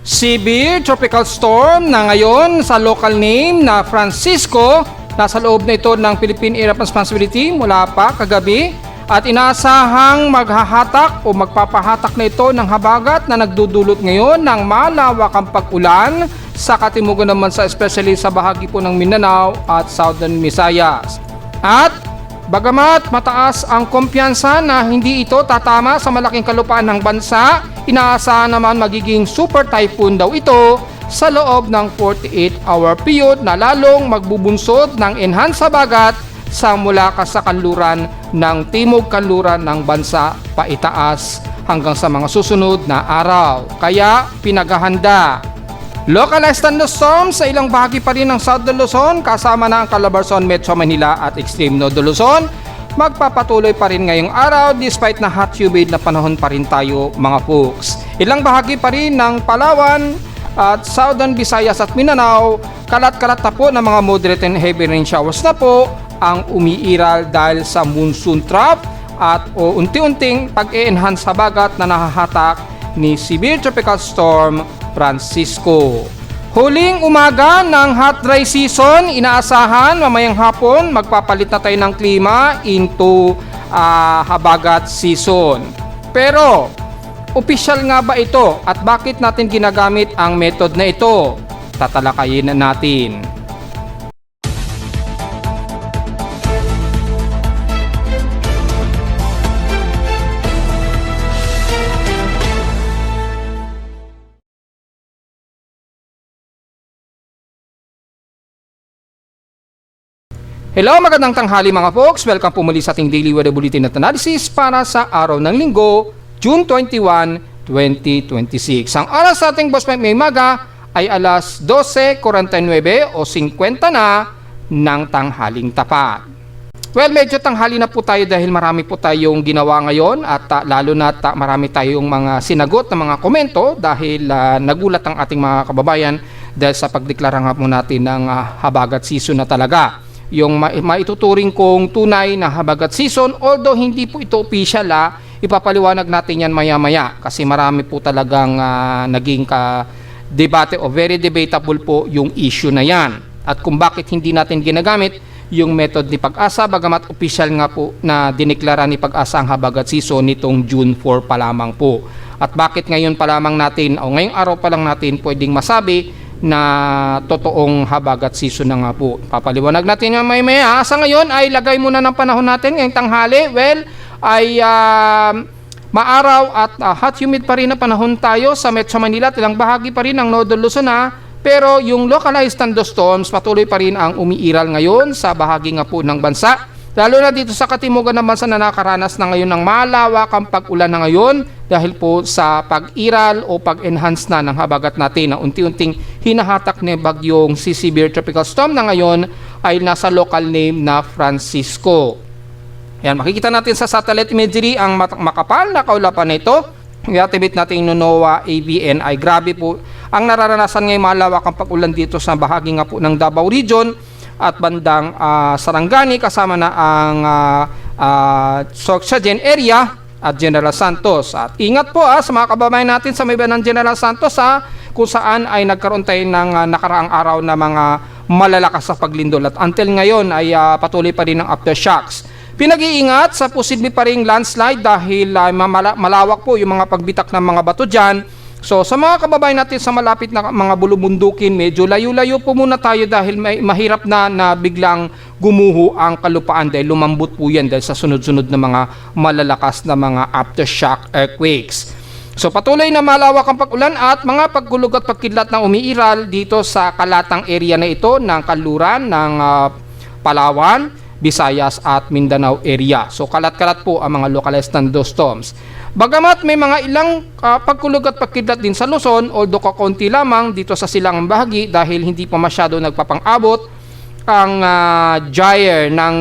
Severe tropical storm na ngayon sa local name na Francisco. Nasa loob na ito ng Philippine Area of Responsibility mula pa kagabi at inaasahang maghahatak o magpapahatak na ito ng habagat na nagdudulot ngayon ng malawakang pag-ulan sa katimugan naman especially sa bahagi po ng Mindanao at Southern Visayas. At bagamat mataas ang kumpiyansa na hindi ito tatama sa malaking kalupaan ng bansa, inaasahan naman magiging super typhoon daw ito sa loob ng 48-hour period na lalong magbubunsod ng enhanced habagat sa mula sa kanluran ng timog kanluran ng bansa paitaas hanggang sa mga susunod na araw. Kaya pinaghahanda. Localized thunderstorm sa ilang bahagi pa rin ng Southern Luzon kasama na ang Calabarzon, Metro Manila at Extreme Northern Luzon. Magpapatuloy pa rin ngayong araw despite na hot humid na panahon pa rin tayo mga folks. Ilang bahagi pa rin ng Palawan at Southern Visayas at Mindanao, kalat-kalat na po ng mga moderate and heavy rain showers na po ang umiiral dahil sa monsoon trough at unti-unting pag-e-enhance habagat na nahahatak ni Severe Tropical Storm Francisco. Huling umaga ng hot dry season, inaasahan mamayang hapon magpapalit na tayo ng klima into habagat season. Pero opisyal nga ba ito at bakit natin ginagamit ang method na ito? Tatalakayin natin. Hello, magandang tanghali mga folks. Welcome po muli sa ating Daily Weather Bulletin at Analysis para sa araw ng Linggo, June 21, 2026. Ang oras sa ating Boss Mike may maga ay alas 12:49 o 50 na ng tanghaling tapat. Well, medyo tanghali na po tayo dahil marami po tayong ginawa ngayon at lalo na marami tayong mga sinagot na mga komento dahil nagulat ang ating mga kababayan dahil sa pagdeklara nga po natin ng habagat season na talaga. Yung maituturing kong tunay na habagat season, although hindi po ito official, ipapaliwanag natin yan maya-maya kasi marami po talagang naging debate o very debatable po yung issue na yan. At kung bakit hindi natin ginagamit yung method ni Pag-asa, bagamat official nga po na dineklara ni Pag-asa ang habagat season nitong June 4 pa lamang po. At bakit ngayon pa lamang natin o ngayong araw pa lang natin pwedeng masabi na totoong habagat season na nga po. Papaliwanag natin yung maya. Sa ngayon ay lagay muna ng panahon natin ngayong tanghali. Well, ay maaraw at hot humid pa rin na panahon tayo sa Metro Manila at ilang bahagi pa rin ng Northern Luzon pero yung localized thunderstorms patuloy pa rin ang umiiral ngayon sa bahagi nga po ng bansa. Lalo na dito sa katimugan ng bansa na nakaranas na ngayon ng malawakang pag-ulan na ngayon dahil po sa pag-iral o pag-enhance na ng habagat natin na unti-unting hinahatak ni bagyong si Severe Tropical Storm na ngayon ay nasa local name na Francisco. Ayan, makikita natin sa satellite imagery ang makapal na kaulapan na ito. I-activate natin yung NOAA AVNI. Grabe po ang nararanasan ngayong malawakang pag-ulan dito sa bahagi nga po ng Davao Region at bandang Sarangani kasama na ang Sorsogon area at General Santos. At ingat po sa mga kababayan natin sa may ng General Santos kung saan ay nagkaroon tayo ng nakaraang araw na mga malalakas sa paglindol at until ngayon ay patuloy pa rin ang aftershocks. Pinag-iingat sa posible pa ring landslide dahil malawak po yung mga pagbitak ng mga bato dyan. So sa mga kababayan natin sa malapit na mga bulubundukin, medyo layo-layo po muna tayo dahil mahirap na biglang gumuho ang kalupaan dahil lumambot po yan dahil sa sunod-sunod na mga malalakas na mga aftershock earthquakes. So patuloy na malawak ang pag-ulan at mga pagkulog at pagkidlat na umiiral dito sa kalatang area na ito ng kanluran ng Palawan, Visayas at Mindanao area. So kalat-kalat po ang mga localized thunderstorms. Bagamat may mga ilang pagkulog at pagkidlat din sa Luzon, although kakunti lamang dito sa silangang bahagi dahil hindi pa masyado nagpapang-abot ang gyre ng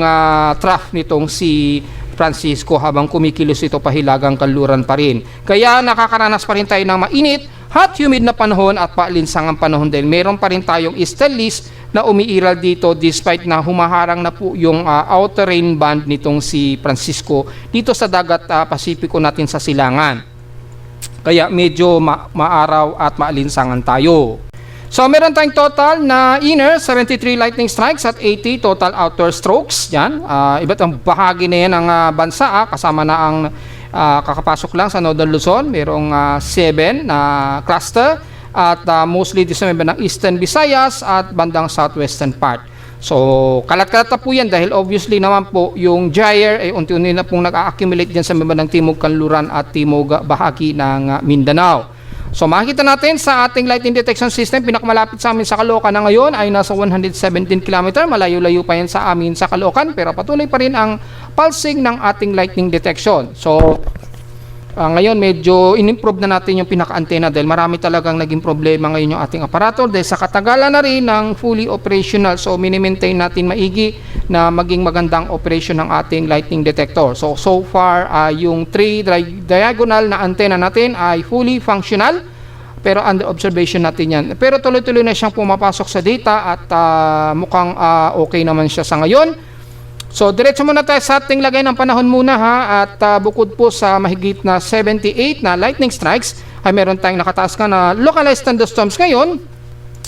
trough nitong si Francisco habang kumikilos ito pahilagang kanluran pa rin. Kaya nakakaranas pa rin tayo ng mainit, hot humid na panahon at paalinsangang panahon dahil meron pa rin tayong easterlies na umiiral dito despite na humaharang na po yung outer rain band nitong si Francisco dito sa dagat Pasipiko natin sa silangan. Kaya medyo maaraw at maalinsangan tayo. So meron tayong total na inner 73 lightning strikes at 80 total outer strokes. Yan, iba't ang bahagi na yan ng bansa, kasama na ang kakapasok lang sa Northern Luzon. Merong 7 na cluster at mostly dito sa ng Eastern Visayas at bandang southwestern part. So kalat-kalat na po yan dahil obviously naman po yung gyre ay unti-unti na pong nag-accumulate dyan sa ng Timog Kanluran at Timog bahagi ng Mindanao. So makikita natin sa ating lightning detection system, pinakamalapit sa amin sa Caloocan na ngayon ay nasa 117 km. Malayo-layo pa yan sa amin sa Caloocan, pero patuloy pa rin ang pulsing ng ating lightning detection. So ngayon medyo in-improve na natin yung pinaka-antena dahil marami talagang naging problema ngayon yung ating aparato dahil sa katagalan na rin ng fully operational. So mini-maintain natin maigi na maging magandang operation ng ating lightning detector. So far yung 3 diagonal na antena natin ay fully functional, pero under observation natin yan. Pero tuloy-tuloy na siyang pumapasok sa data at mukhang okay naman siya sa ngayon. So diretso muna tayo sa ating lagay ng panahon muna ha, at bukod po sa mahigit na 78 na lightning strikes ay meron tayong nakataas ka na localized thunderstorms ngayon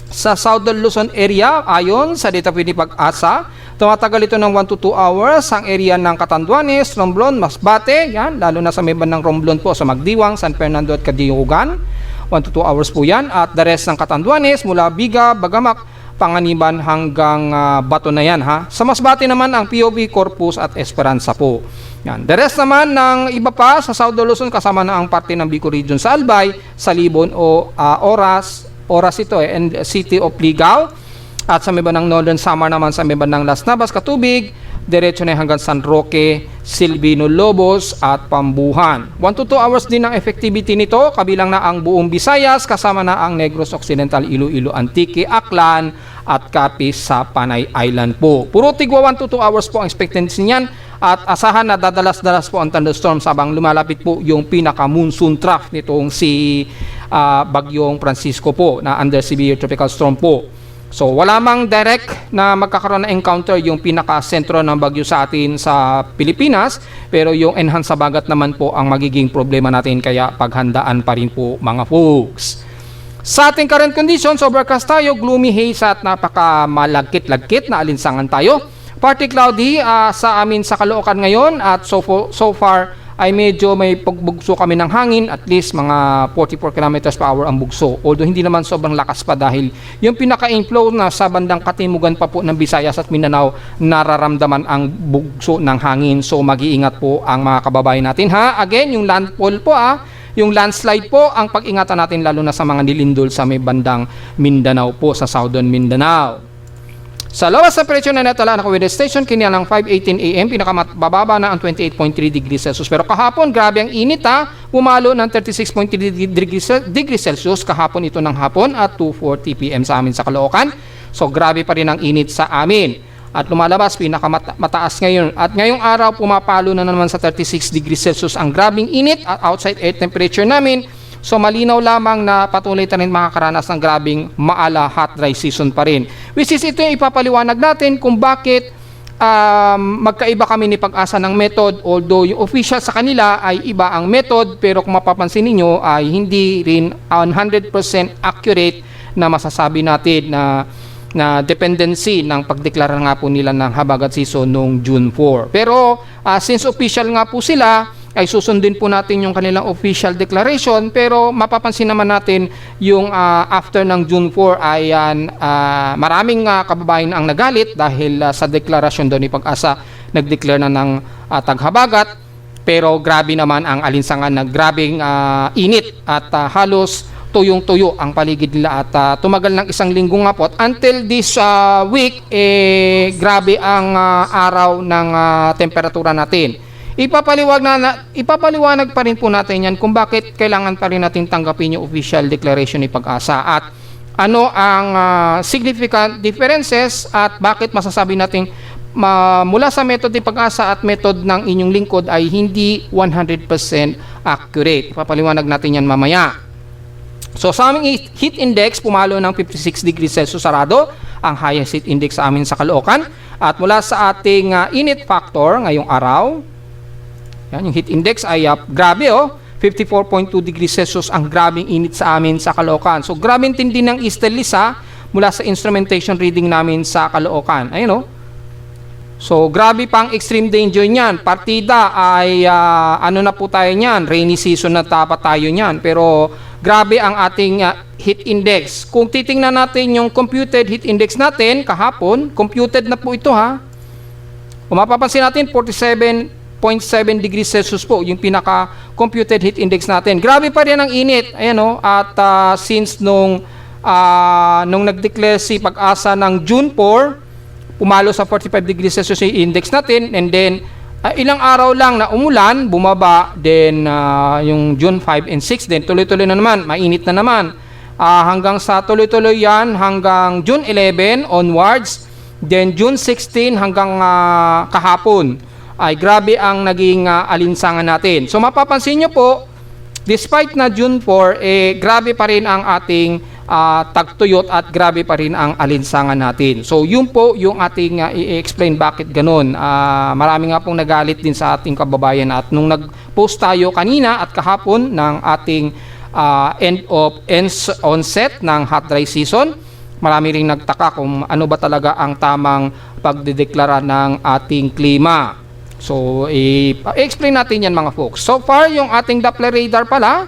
sa Southern Luzon area. Ayon sa data pwede pag-asa, tumatagal ito ng 1 to 2 hours ang area ng Catanduanes, Romblon, Masbate, yan, lalo na sa may bandang Romblon po sa Magdiwang, San Fernando at Cadiyugan. 1 to 2 hours po yan, at the rest ng Catanduanes mula Biga, Bagamak, Panganiban hanggang Bato na yan ha. Sa Masbate naman ang POV, Corpus at Esperanza po. Yan. The rest naman ng iba pa sa Southern Luzon kasama na ang parte ng Bicol Region sa Albay, Salibon o Oras ito and City of Ligao. At sa may bandang Northern Samar naman sa may bandang Las Navas, Katubig, diretso na hanggang San Roque, Silvino, Lobos at Pambuhan. 1 to 2 hours din ang effectivity nito, kabilang na ang buong Visayas, kasama na ang Negros Occidental, Iloilo, Antique, Aklan at Capiz sa Panay Island po. Puro tigwa 1 to 2 hours po ang expectancy niyan, at asahan na dadalas-dalas po ang thunderstorm habang lumalapit po yung pinaka-monsoon trough nitong si Bagyong Francisco po na under severe tropical storm po. So wala mang direct na magkakaroon na encounter yung pinaka-sentro ng bagyo sa atin sa Pilipinas, pero yung enhanced sabagat naman po ang magiging problema natin, kaya paghandaan pa rin po mga folks. Sa ating current conditions, overcast tayo, gloomy haze at napaka-malagkit-lagkit na alinsangan tayo. Partly cloudy sa amin sa Caloocan ngayon, at so far ay medyo may pagbugso kami ng hangin, at least mga 44 km per hour ang bugso. Although hindi naman sobrang lakas pa dahil yung pinaka-inflow na sa bandang katimugan pa po ng Visayas at Mindanao, nararamdaman ang bugso ng hangin. So mag-iingat po ang mga kababayan natin ha. Again, yung landfall po yung landslide po ang pag-ingatan natin, lalo na sa mga nilindol sa may bandang Mindanao po, sa Southern Mindanao. Sa lowest temperature na natala na weather station, kanya ng 5:18 AM, pinakamababa na ang 28.3 degrees Celsius. Pero kahapon, grabe ang init pumalo ng 36.3 degrees Celsius kahapon ito ng hapon at 2:40 PM sa amin sa Caloocan. So grabe pa rin ang init sa amin. At lumalabas, pinakamataas ngayon. At ngayong araw, pumapalo na naman sa 36 degrees Celsius ang grabing init at outside air temperature namin. So malinaw lamang na patuloy tayo makakaranas ng grabing maala hot dry season pa rin. Which is ito yung ipapaliwanag natin kung bakit magkaiba kami ni Pag-asa ng method. Although yung official sa kanila ay iba ang method, pero kung mapapansin ninyo ay hindi rin 100% accurate na masasabi natin na dependency ng pagdeklara nga po nila ng habagat season noong June 4. Pero since official nga po sila, ay susundin po natin yung kanilang official declaration, pero mapapansin naman natin yung after ng June 4 ay maraming kababayan ang nagalit dahil sa deklarasyon doon ni Pag-asa, nag-declare na ng taghabagat, pero grabe naman ang alinsangan na grabing init at halos tuyong-tuyo ang paligid nila, at tumagal ng 1 linggo nga po until this week grabe ang araw ng temperatura natin. Ipapaliwanag pa rin po natin yan kung bakit kailangan pa rin natin tanggapin yung official declaration ni Pag-asa at ano ang significant differences at bakit masasabi natin mula sa method ni Pag-asa at method ng inyong lingkod ay hindi 100% accurate. Ipapaliwanag natin yan mamaya. So sa aming heat index, pumalo ng 56 degrees Celsius sarado ang highest heat index sa amin sa Caloocan, at mula sa ating init factor ngayong araw, yan, yung heat index ay grabe 54.2 degrees Celsius ang grabing init sa amin sa Caloocan. So grabing tindi ng easterlies mula sa instrumentation reading namin sa Caloocan. Ayun o. So grabe pang extreme danger niyan. Partida ay ano na po tayo niyan, rainy season na dapat tayo niyan. Pero grabe ang ating heat index. Kung titingnan natin yung computed heat index natin kahapon, computed na po ito Kung mapapansin natin 47.7 degrees Celsius po yung pinaka computed heat index natin. Grabe pa rin ang init. Ayan at since nung nag-declare si Pag-asa ng June 4, pumalo sa 45 degrees Celsius yung index natin, and then ilang araw lang na umulan, bumaba, then yung June 5 and 6 then tuloy-tuloy na naman, mainit na naman. Hanggang sa tuloy-tuloy yan hanggang June 11 onwards, then June 16 hanggang kahapon. Ay grabe ang naging alinsangan natin. So mapapansin nyo po, despite na June 4, grabe pa rin ang ating tagtuyot at grabe pa rin ang alinsangan natin. So yun po yung ating i-explain bakit ganun. Marami nga pong nagalit din sa ating kababayan at nung nag-post tayo kanina at kahapon ng ating onset ng hot dry season, marami ring nagtaka kung ano ba talaga ang tamang pagdedeklara ng ating klima. So i-explain natin yan mga folks. So far yung ating Doppler radar pala,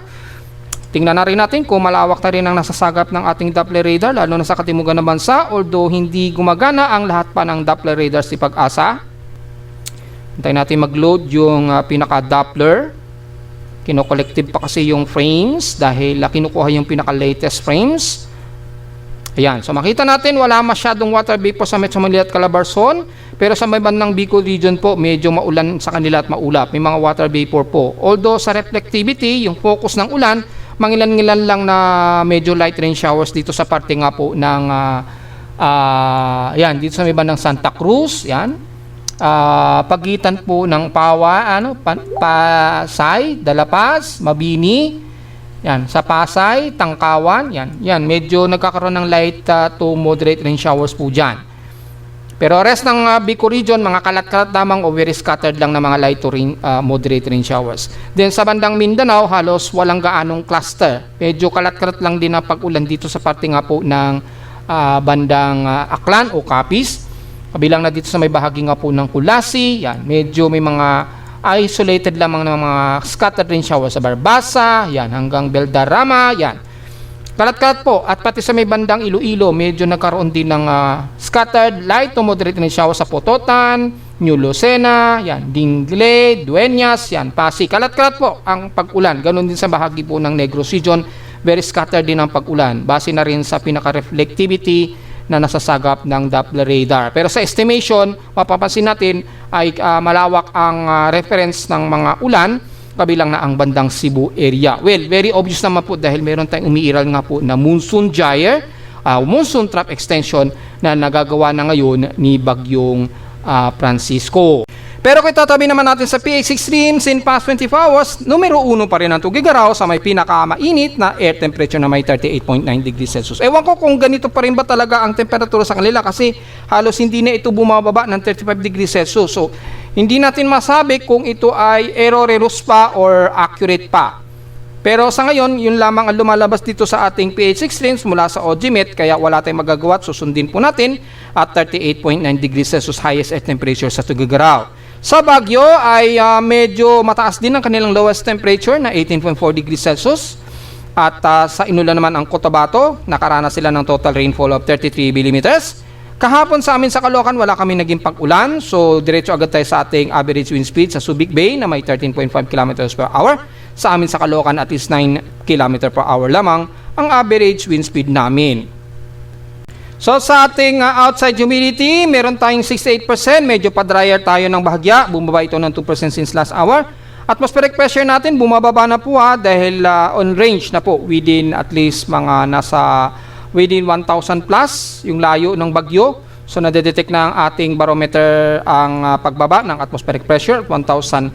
tingnan na rin natin kung malawak na rin ang nasasagap ng ating Doppler radar, lalo na sa katimugan ng bansa, although hindi gumagana ang lahat pa ng Doppler radar si Pag-asa. Hintayin natin mag-load yung pinaka-Doppler. Kino-collective pa kasi yung frames dahil kinukuha yung pinaka-latest frames. Ayan, so makita natin wala masyadong water vapor sa Metro Manila at Calabarzon, pero sa may bandang Bicol region po medyo maulan sa kanila at maulap, may mga water vapor po. Although sa reflectivity, yung focus ng ulan, mangilan-ngilan lang na medyo light rain showers dito sa parte nga po ng yan, dito sa may bandang Santa Cruz, yan. Pagitan po ng Pasay, Dalapas, Mabini, yan, sa Pasay, Tangkawan, yan, medyo nagkakaroon ng light to moderate rain showers po dyan. Pero rest ng Bicol region, mga kalat-kalat lamang o very scattered lang na mga light to moderate rain showers. Then sa bandang Mindanao, halos walang gaanong cluster. Medyo kalat-kalat lang din na pag-ulan dito sa parte nga po ng bandang Aklan o Capiz. Kabilang na dito sa may bahagi nga po ng Kulasi, yan, medyo may mga isolated lamang ng mga scattered rain showers sa Barbasa, yan, hanggang Beldarama, yan. Kalat-kalat po, at pati sa may bandang Iloilo, medyo nagkaroon din ng scattered light to moderate rain showers sa Pototan, New Lucena, yan, Dingle, Dueñas, yan, Pasig. Kalat-kalat po ang pag-ulan. Ganon din sa bahagi po ng Negros region, very scattered din ang pag-ulan. Base na rin sa pinaka-reflectivity na nasasagap ng Doppler radar. Pero sa estimation, mapapansin natin ay malawak ang reference ng mga ulan, kabilang na ang bandang Cebu area. Well, very obvious naman po dahil meron tayong umiiral nga po na monsoon gyre, monsoon trap extension na nagagawa na ngayon ni Bagyong Francisco. Pero kung itatabi naman natin sa PH extremes in past 24 hours, numero 1 pa rin ang Tugigaraw sa may pinakamainit na air temperature na may 38.9 degrees Celsius. Ewan ko kung ganito pa rin ba talaga ang temperatura sa kanila kasi halos hindi na ito bumababa ng 35 degrees Celsius. So, hindi natin masabi kung ito ay errorerous pa or accurate pa. Pero sa ngayon, yun lamang ang lumalabas dito sa ating PH extremes mula sa OGMET, kaya wala tayong magagawa at susundin po natin at 38.9 degrees Celsius highest air temperature sa Tugigaraw. Sa Baguio ay medyo mataas din ang kanilang lowest temperature na 18.4 degrees Celsius. At sa Inulan naman ang Cotabato, nakaranas sila ng total rainfall of 33 millimeters. Kahapon sa amin sa Caloocan, wala kami naging pag-ulan. So, diretso agad tayo sa ating average wind speed sa Subic Bay na may 13.5 km per hour. Sa amin sa Caloocan at is 9 km per hour lamang ang average wind speed namin. So sa ating outside humidity, meron tayong 68%, medyo pa-drier tayo ng bahagya, bumaba ito ng 2% since last hour. Atmospheric pressure natin bumababa na po dahil on range na po within at least mga nasa within 1,000 plus yung layo ng bagyo. So nadedetect na ang ating barometer ang pagbaba ng atmospheric pressure, 1,005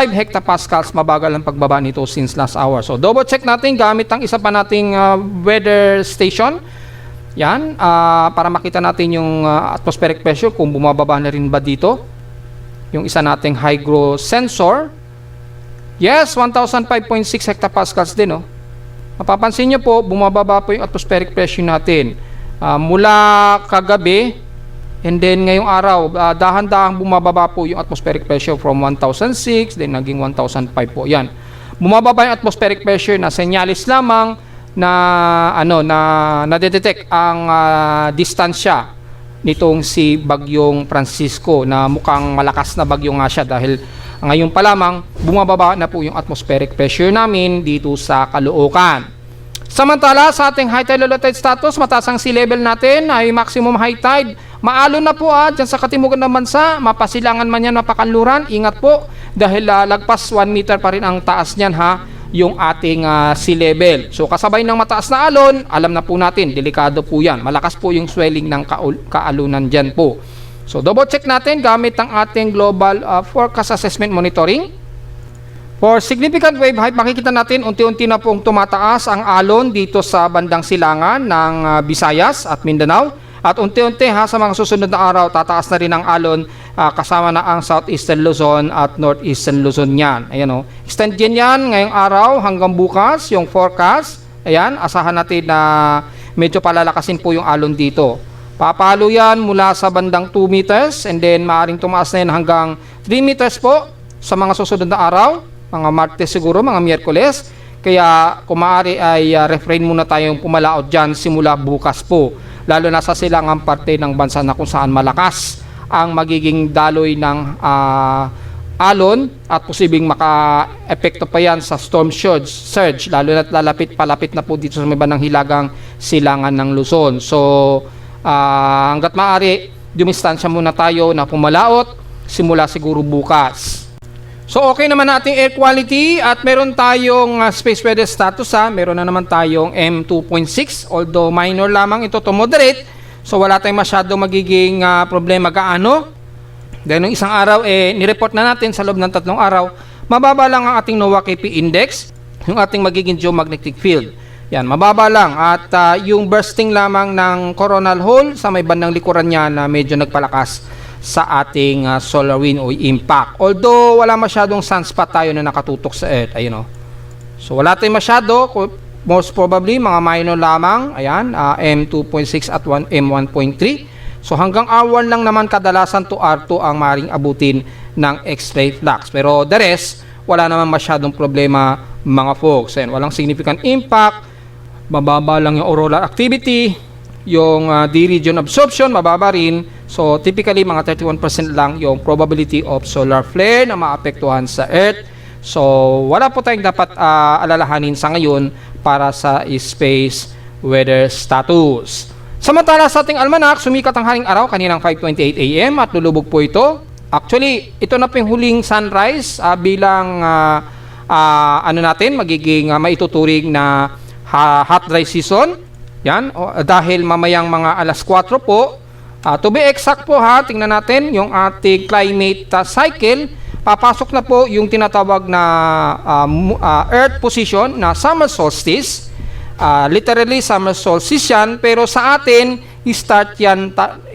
hectopascals, mabagal ang pagbaba nito since last hour. So double check natin gamit ang isa pa nating weather station. Yan, para makita natin yung atmospheric pressure kung bumababa na rin ba dito. Yung isa nating hygro sensor. Yes, 1,005.6 hectopascals din, oh. Mapapansin nyo po, bumababa po yung atmospheric pressure natin. Mula kagabi, and then ngayong araw, dahan-dahang bumababa po yung atmospheric pressure from 1,006, then naging 1,005 po. Yan. Bumababa yung atmospheric pressure na senyalis lamang na nadedetect ang distansya nitong si Bagyong Francisco, na mukhang malakas na bagyo nga siya dahil ngayon pa lamang bumababa na po yung atmospheric pressure namin dito sa Caloocan. Samantala sa ating high tide, low tide status, mataas ang sea level natin, ay maximum high tide. Maalon na po dyan sa katimugan ng bansa, mapasilangan man yan, mapakanluran, ingat po dahil lagpas 1 meter pa rin ang taas niyan yung ating sea level. So kasabay ng mataas na alon, alam na po natin, delikado po yan. Malakas po yung swelling ng kaalunan dyan po. So double check natin gamit ang ating global forecast assessment monitoring. For significant wave height, makikita natin unti-unti na pong tumataas ang alon dito sa bandang silangan ng Visayas at Mindanao. At unti-unti sa mga susunod na araw, tataas na rin ang alon kasama na ang Southeastern Luzon at Northeastern Luzon yan. Ayan, oh. Extend yan ngayong araw hanggang bukas yung forecast. Ayan, asahan natin na medyo palalakasin po yung alon dito. Papalo yan mula sa bandang 2 meters and then maaaring tumaas na yan hanggang 3 meters po sa mga susunod na araw, mga Martes siguro, mga Miyerkules. Kaya kung maaari ay refrain muna tayong pumalaot dyan simula bukas po. Lalo na sa silangang parte ng bansa na kung saan malakas ang magiging daloy ng alon at posibleng maka-epekto pa yan sa storm surge, lalo na't palapit na po dito sa may bandang hilagang silangan ng Luzon. So hanggat maaari, dumistansya muna tayo na pumalaot simula siguro bukas. So okay naman nating air quality at meron tayong space weather status meron na naman tayong M2.6, although minor lamang ito to moderate. So wala tayong masyadong magiging problema gaano. Dahil nung isang araw nireport na natin sa loob ng 3 araw, mababa lang ang ating NOAA KP index, yung ating magiging geomagnetic field. Yan, mababa lang at yung bursting lamang ng coronal hole sa may bandang likuran niya na medyo nagpalakas sa ating solar wind o impact. Although wala masyadong sunspot tayo na nakatutok sa Earth, ayun, oh. So wala tayong masyado, most probably mga minor lamang, ayan, M2.6 at M1.3. So hanggang R1 lang naman kadalasan to R2 ang maring abutin ng X-ray flux. Pero the rest, wala naman masyadong problema mga folks. Ayan, walang significant impact, mababa lang yung auroral activity, yung D-region absorption, mababa rin. So typically mga 31% lang yung probability of solar flare na maapektuhan sa Earth. So wala po tayong dapat alalahanin sa ngayon para sa space weather status. Samantala sa ating almanac, sumikat ang haring araw kaninang 5:28 AM at lulubog po ito. Actually, ito na po yung huling sunrise bilang magiging maituturing na hot dry season. Yan, dahil mamayang mga alas 4 po. To be exact po tingnan natin yung ating climate cycle. Papasok na po yung tinatawag na Earth position na summer solstice. Literally summer solstice yan, pero sa atin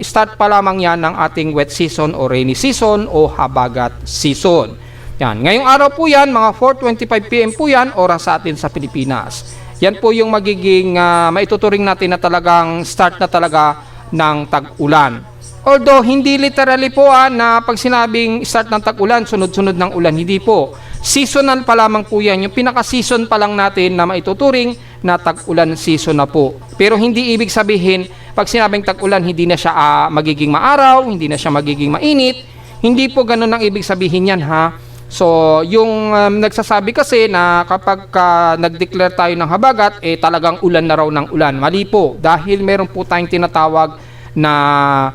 start pa lamang yan ng ating wet season o rainy season o habagat season. Yan, ngayong araw po yan, mga 4:25 PM po yan, oras sa atin sa Pilipinas. Yan po yung magiging maituturing natin na talagang start na talaga ng tag-ulan. Although hindi literally po na pag sinabing start ng tag-ulan, sunod-sunod ng ulan, hindi po. Seasonal pa lamang po yan. Yung pinaka-season pa lang natin na maituturing na tag-ulan season na po. Pero hindi ibig sabihin, pag sinabing tag-ulan, hindi na siya magiging maaraw, hindi na siya magiging mainit. Hindi po ganun ang ibig sabihin yan So, yung nagsasabi kasi na kapag nag-declare tayo ng habagat, talagang ulan na raw ng ulan. Mali po. Dahil meron po tayong tinatawag na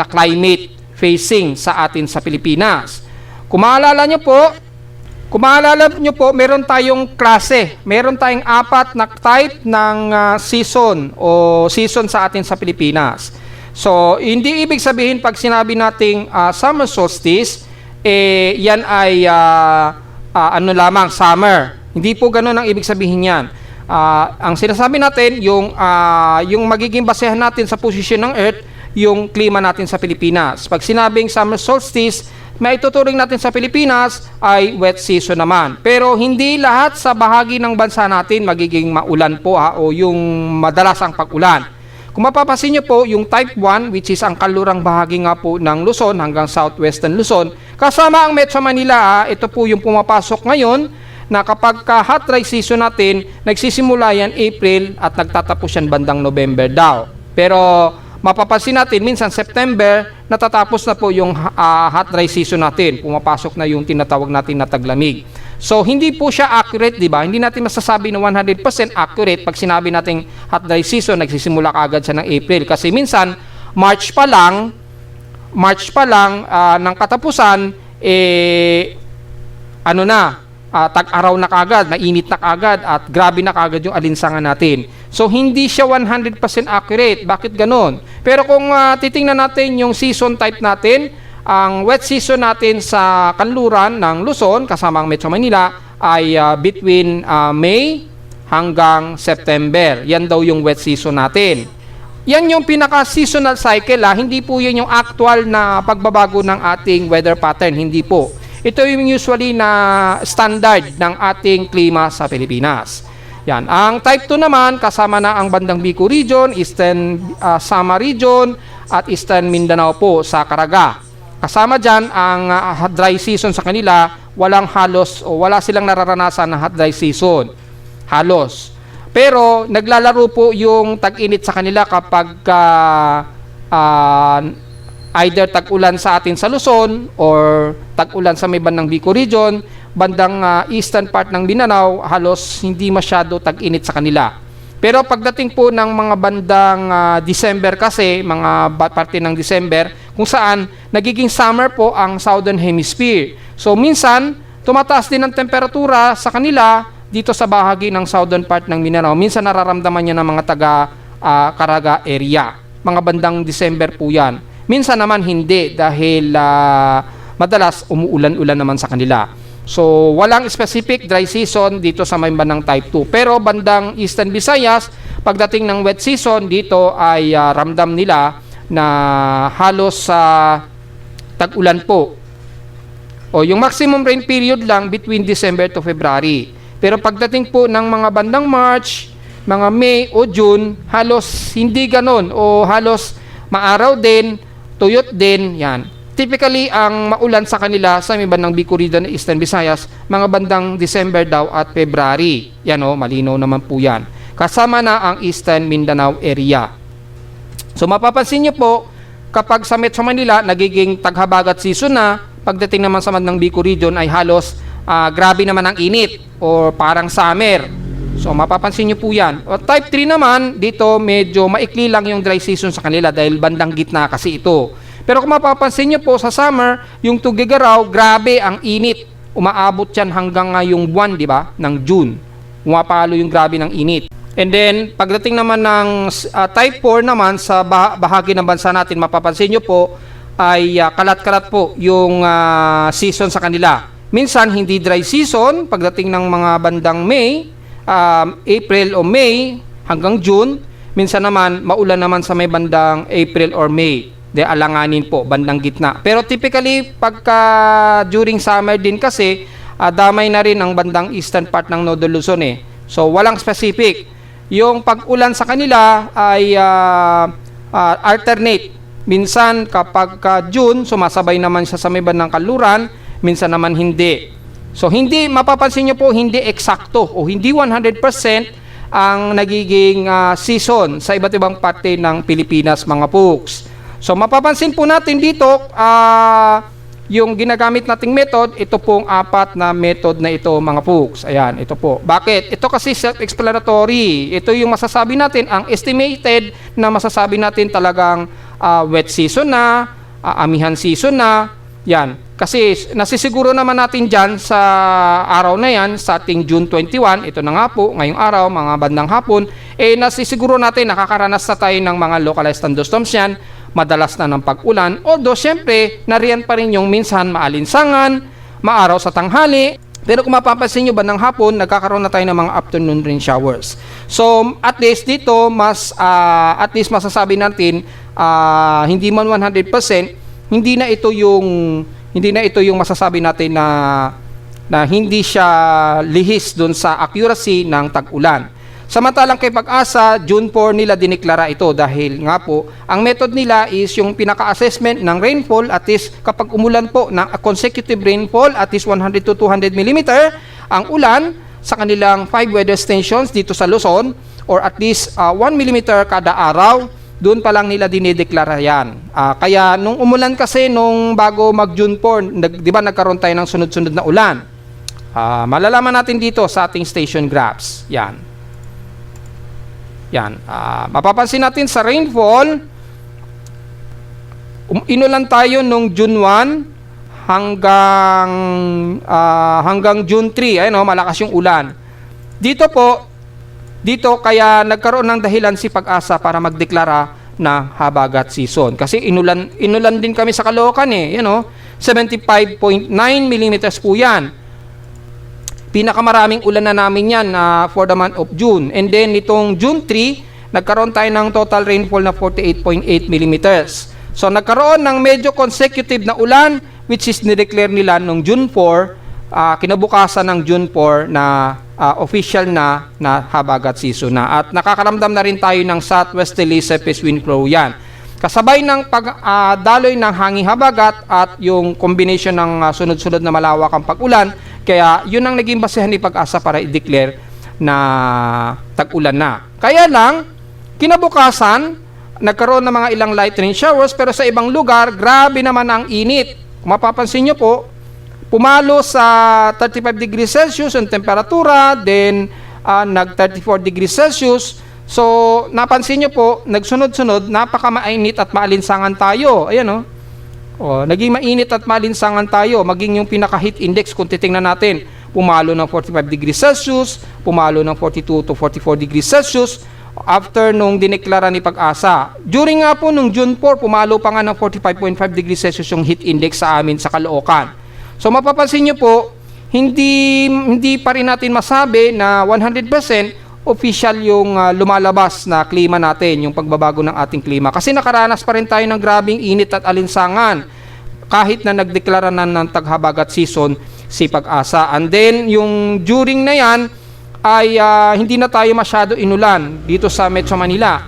climate facing sa atin sa Pilipinas. Kung maalala nyo po, meron tayong klase. Meron tayong 4 na type ng season o season sa atin sa Pilipinas. So, hindi ibig sabihin pag sinabi nating summer solstice, yan ay lamang summer. Hindi po ganoon ang ibig sabihin yan. Ang sinasabi natin, yung magiging basehan natin sa posisyon ng Earth, yung klima natin sa Pilipinas. Pag sinabing summer solstice, maituturing natin sa Pilipinas ay wet season naman. Pero hindi lahat sa bahagi ng bansa natin magiging maulan po o yung madalas ang pag-ulan. Kung mapapansin nyo po, yung type 1, which is ang kalurang bahagi nga po ng Luzon hanggang southwestern Luzon, kasama ang Metro Manila, ito po yung pumapasok ngayon na kapag hot dry season natin, nagsisimula yan April at nagtatapos yan bandang November daw. Pero mapapansin natin, minsan September, natatapos na po yung hot dry season natin. Pumapasok na yung tinatawag natin na taglamig. So, hindi po siya accurate, di ba? Hindi natin masasabi na 100% accurate pag sinabi nating hot dry season, nagsisimula kaagad siya ng April. Kasi minsan, March pa lang ng katapusan, tag-araw na kaagad, mainit na kaagad, at grabe na kaagad yung alinsangan natin. So, hindi siya 100% accurate. Bakit ganon? Pero kung titingnan natin yung season type natin, ang wet season natin sa kanluran ng Luzon, kasama ang Metro Manila, ay between May hanggang September. Yan daw yung wet season natin. Yan yung pinaka-seasonal cycle. Hindi po yun yung actual na pagbabago ng ating weather pattern. Hindi po. Ito yung usually na standard ng ating klima sa Pilipinas. Yan. Ang type 2 naman, kasama na ang bandang Bicol region, Eastern Samar region, at Eastern Mindanao po sa Caraga. Kasama dyan ang dry season sa kanila, walang halos o wala silang nararanasan na hot dry season. Halos. Pero naglalaro po yung tag-init sa kanila kapag either tag-ulan sa atin sa Luzon or tag-ulan sa may bandang Bicol region, bandang eastern part ng Mindanao, halos hindi masyado tag-init sa kanila. Pero pagdating po ng mga bandang December kasi, mga parte ng December, kung saan nagiging summer po ang Southern Hemisphere. So minsan, tumataas din ang temperatura sa kanila dito sa bahagi ng southern part ng Mindanao. Minsan nararamdaman niya ng mga taga Caraga area. Mga bandang December po yan. Minsan naman hindi dahil madalas umuulan-ulan naman sa kanila. So, walang specific dry season dito sa may bandang type 2. Pero bandang Eastern Visayas, pagdating ng wet season, dito ay ramdam nila na halos sa tag-ulan po. O yung maximum rain period lang between December to February. Pero pagdating po ng mga bandang March, mga May o June, halos hindi ganon o halos maaraw din, tuyot din, yan. Typically, ang maulan sa kanila sa may bandang Bicol region ng Eastern Visayas, mga bandang December daw at February. Yan malinaw naman po yan. Kasama na ang Eastern Mindanao area. So, mapapansin nyo po, kapag sa Metro Manila, nagiging taghabagat season na, pagdating naman sa bandang Bicol region ay halos grabe naman ang init or parang summer. So, mapapansin nyo po yan. O, type 3 naman, dito medyo maikli lang yung dry season sa kanila dahil bandang gitna kasi ito. Pero kung mapapansin nyo po sa summer, yung Tugigaraw, grabe ang init. Umaabot yan hanggang ngayong buwan, di ba? Ng June. Umapalo yung grabe ng init. And then, pagdating naman ng type 4 naman sa bahagi ng bansa natin, mapapansin nyo po, ay kalat-kalat po yung season sa kanila. Minsan, hindi dry season, pagdating ng mga bandang May, April o May, hanggang June. Minsan naman, maulan naman sa may bandang April or May. Alanganin po, bandang gitna. Pero typically, pagka during summer din kasi, damay na rin ang bandang eastern part ng Northern Luzon So, walang specific. Yung pag-ulan sa kanila ay alternate. Minsan, kapag June, sumasabay naman siya sa may bandang Kanluran, minsan naman hindi. So, hindi, mapapansin nyo po, hindi eksakto o hindi 100% ang nagiging season sa iba't ibang parte ng Pilipinas, mga folks. So, mapapansin po natin dito, yung ginagamit nating method, ito pong 4 na method na ito, mga folks. Ayan, ito po. Bakit? Ito kasi self-explanatory. Ito yung masasabi natin, ang estimated na masasabi natin talagang wet season na, amihan season na. Yan. Kasi nasisiguro naman natin dyan sa araw na yan, sa ating June 21, ito na nga po, ngayong araw, mga bandang hapon, nasisiguro natin nakakaranas na tayo ng mga localized thunderstorms yan, madalas na ng pag-ulan, although syempre, nariyan pa rin yung minsan maalinsangan, maaraw sa tanghali, pero kung mapapansin nyo ba ng hapon, nagkakaroon na tayo ng mga afternoon rain showers. So, at least dito, at least masasabi natin, hindi man 100%, hindi na ito yung hindi na ito yung masasabi natin na hindi siya lihis doon sa accuracy ng tag-ulan. Samantalang kay Pag-asa, June 4 nila dineklara ito dahil nga po, ang method nila is yung pinaka-assessment ng rainfall at least kapag umulan po ng consecutive rainfall at least 100 to 200 mm ang ulan sa kanilang 5 weather stations dito sa Luzon or at least 1 mm kada araw, doon pa lang nila dinideklara yan. Kaya nung umulan kasi nung bago mag-June 4, di ba nagkaroon tayo ng sunod-sunod na ulan? Malalaman natin dito sa ating station graphs. Yan. Mapapansin natin sa rainfall, inulan tayo nung June 1 hanggang June 3. Ayun, malakas yung ulan. Dito kaya nagkaroon ng dahilan si Pag-asa para magdeklara na habagat season. Kasi inulan din kami sa Caloocan 75.9 mm po yan. Pinakamaraming ulan na namin yan for the month of June. And then, nitong June 3, nagkaroon tayo ng total rainfall na 48.8 mm. So, nagkaroon ng medyo consecutive na ulan, which is nideclare nila nung June 4, kinabukasan ng June 4 na official na habagat season na. At nakakaramdam na rin tayo ng southwesterly surface wind flow yan. Kasabay ng daloy ng hanging habagat at yung combination ng sunod-sunod na malawakang pag-ulan, kaya yun ang naging basehan ni Pag-asa para i-declare na tag-ulan na. Kaya lang, kinabukasan, nagkaroon ng mga ilang light rain showers pero sa ibang lugar, grabe naman ang init. Kung mapapansin nyo po, pumalo sa 35 degrees Celsius ang temperatura, then nag-34 degrees Celsius. So, napansin nyo po, nagsunod-sunod, napaka-mainit at maalinsangan tayo. Ayan naging mainit at maalinsangan tayo. Maging yung pinaka-heat index, kung titingnan natin, pumalo ng 45 degrees Celsius, pumalo ng 42 to 44 degrees Celsius, after nung dineklara ni Pag-asa. During nga po nung June 4, pumalo pa nga ng 45.5 degrees Celsius yung heat index sa amin sa Caloocan. So, mapapansin nyo po, hindi pa rin natin masabi na 100% official yung lumalabas na klima natin, yung pagbabago ng ating klima. Kasi nakaranas pa rin tayo ng grabing init at alinsangan kahit na nagdeklara na ng taghabagat season si Pag-asa. And then, yung during na yan ay hindi na tayo masyado inulan dito sa Metro Manila.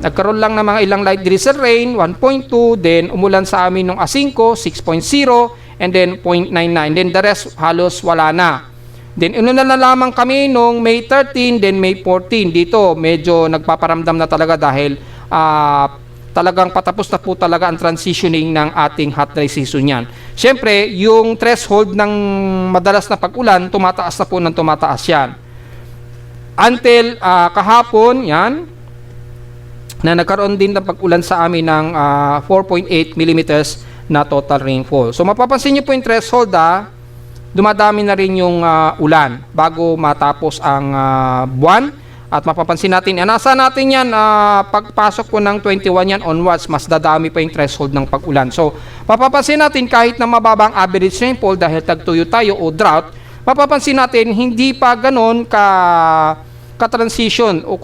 Nagkaroon lang ng mga ilang light drizzle rain, 1.2, then umulan sa amin nung A5, 6.0, and then 0.99. Then the rest halos wala na. Then inulan na lamang kami nung May 13, then May 14. Dito medyo nagpaparamdam na talaga dahil talagang patapos na po talaga ang transitioning ng ating hot dry season yan. Siyempre, yung threshold ng madalas na pag-ulan, tumataas na po ng tumataas yan. Until kahapon, yan, na nagkaroon din ng pag-ulan sa amin ng 4.8 mm na total rainfall. So mapapansin niyo po yung threshold dumadami na rin yung ulan bago matapos ang buwan. At mapapansin natin, nasa natin yan, pagpasok po ng 21 yan onwards, mas dadami pa yung threshold ng pag-ulan. So, mapapansin natin kahit na mababang average rainfall dahil tagtuyo tayo o drought, mapapansin natin hindi pa ganon ka-transition o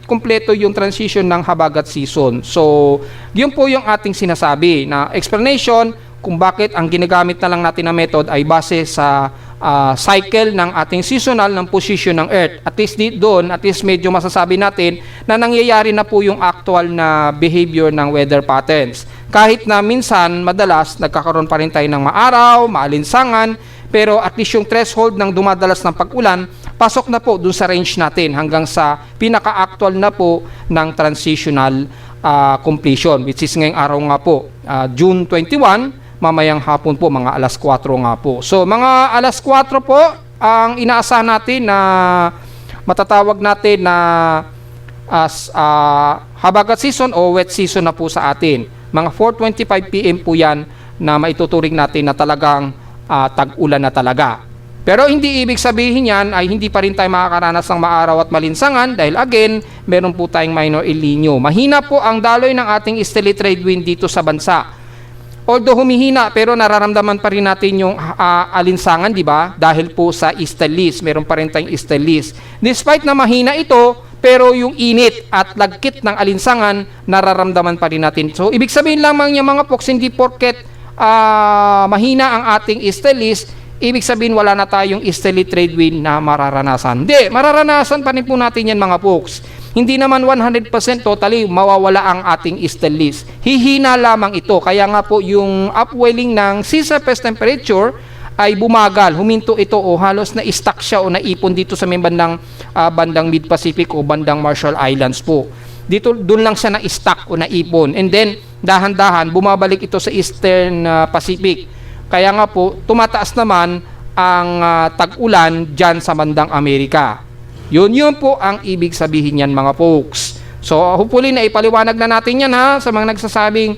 kompleto yung transition ng habagat season. So, yun po yung ating sinasabi na explanation kung bakit ang ginagamit na lang natin na method ay base sa cycle ng ating seasonal ng position ng Earth. At least doon, at least medyo masasabi natin na nangyayari na po yung actual na behavior ng weather patterns. Kahit na minsan, madalas, nagkakaroon pa rin tayo ng maaraw, maalinsangan, pero at least yung threshold ng dumadalas ng pag-ulan, pasok na po doon sa range natin hanggang sa pinaka-actual na po ng transitional completion, which is ngayong araw nga po, June 21, mamayang hapon po, mga alas 4 nga po. So, mga alas 4 po, ang inaasahan natin na matatawag natin na as habagat season o wet season na po sa atin. Mga 4:25 PM po yan na maituturing natin na talagang tag-ulan na talaga. Pero hindi ibig sabihin yan ay hindi pa rin tayo makakaranas ng maaraw at malinsangan dahil again, meron po tayong minor El Nino. Mahina po ang daloy ng ating easterly trade wind dito sa bansa. Although humihina, pero nararamdaman pa rin natin yung alinsangan, di ba? Dahil po sa easterlies, meron pa rin tayong easterlies. Despite na mahina ito, pero yung init at lagkit ng alinsangan, nararamdaman pa rin natin. So, ibig sabihin lamang niya mga folks, hindi porket mahina ang ating easterly, ibig sabihin wala na tayong easterly trade wind na mararanasan. Hindi, mararanasan pa rin po natin yan mga folks. Hindi naman 100% totally mawawala ang ating easterly. Hihina lamang ito. Kaya nga po yung upwelling ng sea surface temperature ay bumagal. Huminto ito o halos na stuck siya o naipon dito sa may bandang Mid-Pacific o bandang Marshall Islands po. Dito, doon lang siya na-stuck o naipon. And then, dahan-dahan, bumabalik ito sa Eastern Pacific. Kaya nga po, tumataas naman ang tag-ulan dyan sa bandang Amerika. Yun po ang ibig sabihin yan mga folks. So, hopefully na ipaliwanag na natin yan ha, sa mga nagsasabing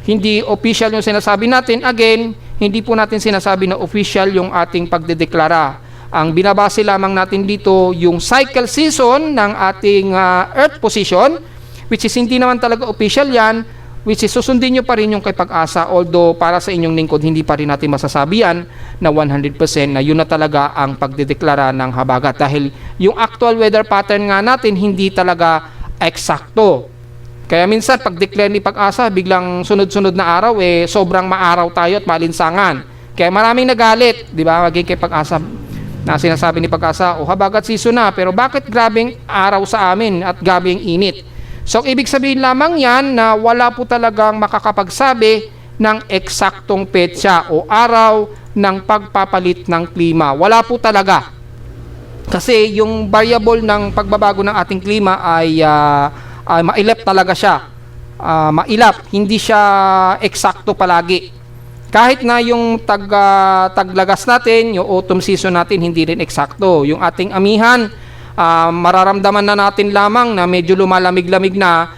hindi official yung sinasabi natin. Again, hindi po natin sinasabi na official yung ating pagdedeklara. Ang binabase lamang natin dito yung cycle season ng ating Earth position, which is hindi naman talaga official yan, which is susundin nyo pa rin yung kay Pag-asa, although para sa inyong lingkod hindi pa rin natin masasabi yan na 100% na yun na talaga ang pagdedeklara ng habagat, dahil yung actual weather pattern nga natin hindi talaga eksakto. Kaya minsan pag-declare ni Pag-asa, biglang sunod-sunod na araw sobrang maaraw tayo at malinsangan. Kaya maraming nagalit, di ba, maging kay Pag-asa na sinasabi ni Pag-asa, habagat season na, pero bakit grabing araw sa amin at grabing init? So, ibig sabihin lamang yan na wala po talagang makakapagsabi ng eksaktong petsa o araw ng pagpapalit ng klima. Wala po talaga. Kasi yung variable ng pagbabago ng ating klima ay mailap talaga siya. Mailap, hindi siya eksakto palagi. Kahit na yung taglagas natin, yung autumn season natin, hindi rin eksakto. Yung ating amihan, mararamdaman na natin lamang na medyo lumalamig-lamig na,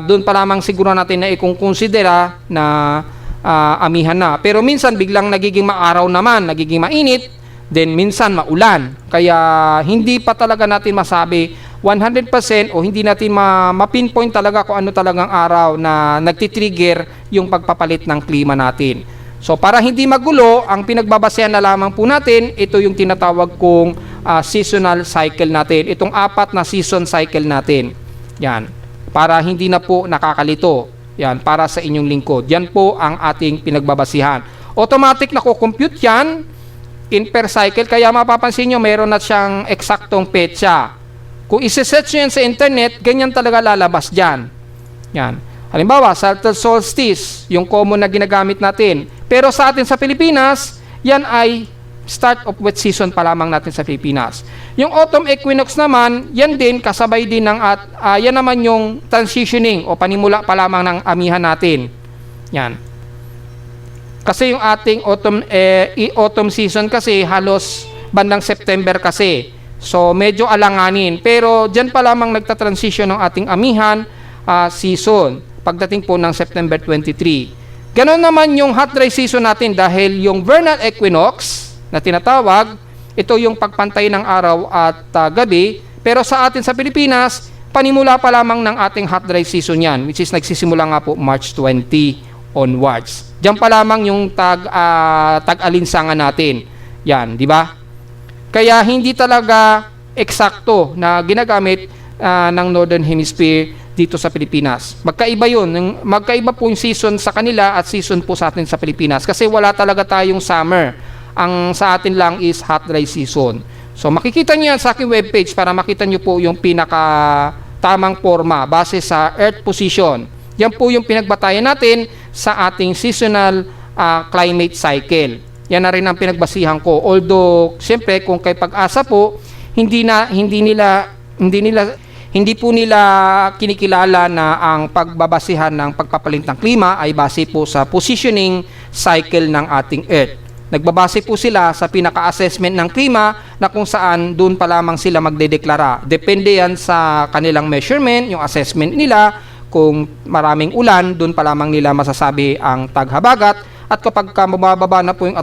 doon pa lamang siguro natin na i-considera na amihan na. Pero minsan biglang nagiging maaraw naman, nagiging mainit, then minsan maulan. Kaya hindi pa talaga natin masabi 100% o hindi natin ma-pinpoint talaga kung ano talagang araw na nagtitrigger yung pagpapalit ng klima natin. So para hindi magulo, ang pinagbabasehan na lamang po natin, ito yung tinatawag kong seasonal cycle natin. Itong 4 na season cycle natin. Yan. Para hindi na po nakakalito. Yan. Para sa inyong lingkod. Yan po ang ating pinagbabasihan. Automatic na ko-compute yan in per cycle. Kaya mapapansin nyo, mayroon na siyang eksaktong petsa. Kung isi-search nyo yan sa internet, ganyan talaga lalabas dyan. Yan. Halimbawa, Southern Solstice, yung common na ginagamit natin. Pero sa atin sa Pilipinas, yan ay start of wet season pa lamang natin sa Pilipinas. Yung autumn equinox naman, yan din, kasabay din ng yan naman yung transitioning o panimula pa lamang ng amihan natin. Yan. Kasi yung ating autumn season kasi halos bandang September kasi. So medyo alanganin. Pero dyan pa lamang nagta-transition ng ating amihan season pagdating po ng September 23. Ganon naman yung hot dry season natin dahil yung vernal equinox na tinatawag, ito yung pagpantay ng araw at gabi. Pero sa atin sa Pilipinas, panimula pa lamang ng ating hot dry season yan, which is nagsisimula nga po March 20 onwards. Diyan pa lamang yung tag-alinsangan natin. Yan, di ba? Kaya hindi talaga eksakto na ginagamit ng Northern Hemisphere dito sa Pilipinas. Magkaiba yun. Magkaiba po yung season sa kanila at season po sa atin sa Pilipinas. Kasi wala talaga tayong summer. Ang sa atin lang is hot dry season. So makikita nyo yan sa aking webpage para makita nyo po yung pinaka tamang forma base sa Earth position. Yan po yung pinagbatayan natin sa ating seasonal climate cycle. Yan na rin ang pinagbasihan ko. Although, siyempre, kung kay Pag-asa po, hindi po nila kinikilala na ang pagbabasihan ng pagpapalit ng klima ay base po sa positioning cycle ng ating Earth. Nagbabase po sila sa pinaka-assessment ng klima na kung saan doon pa lamang sila magdedeklara. Depende yan sa kanilang measurement, yung assessment nila. Kung maraming ulan, doon pa lamang nila masasabi ang taghabagat. At kapag mababa na po yung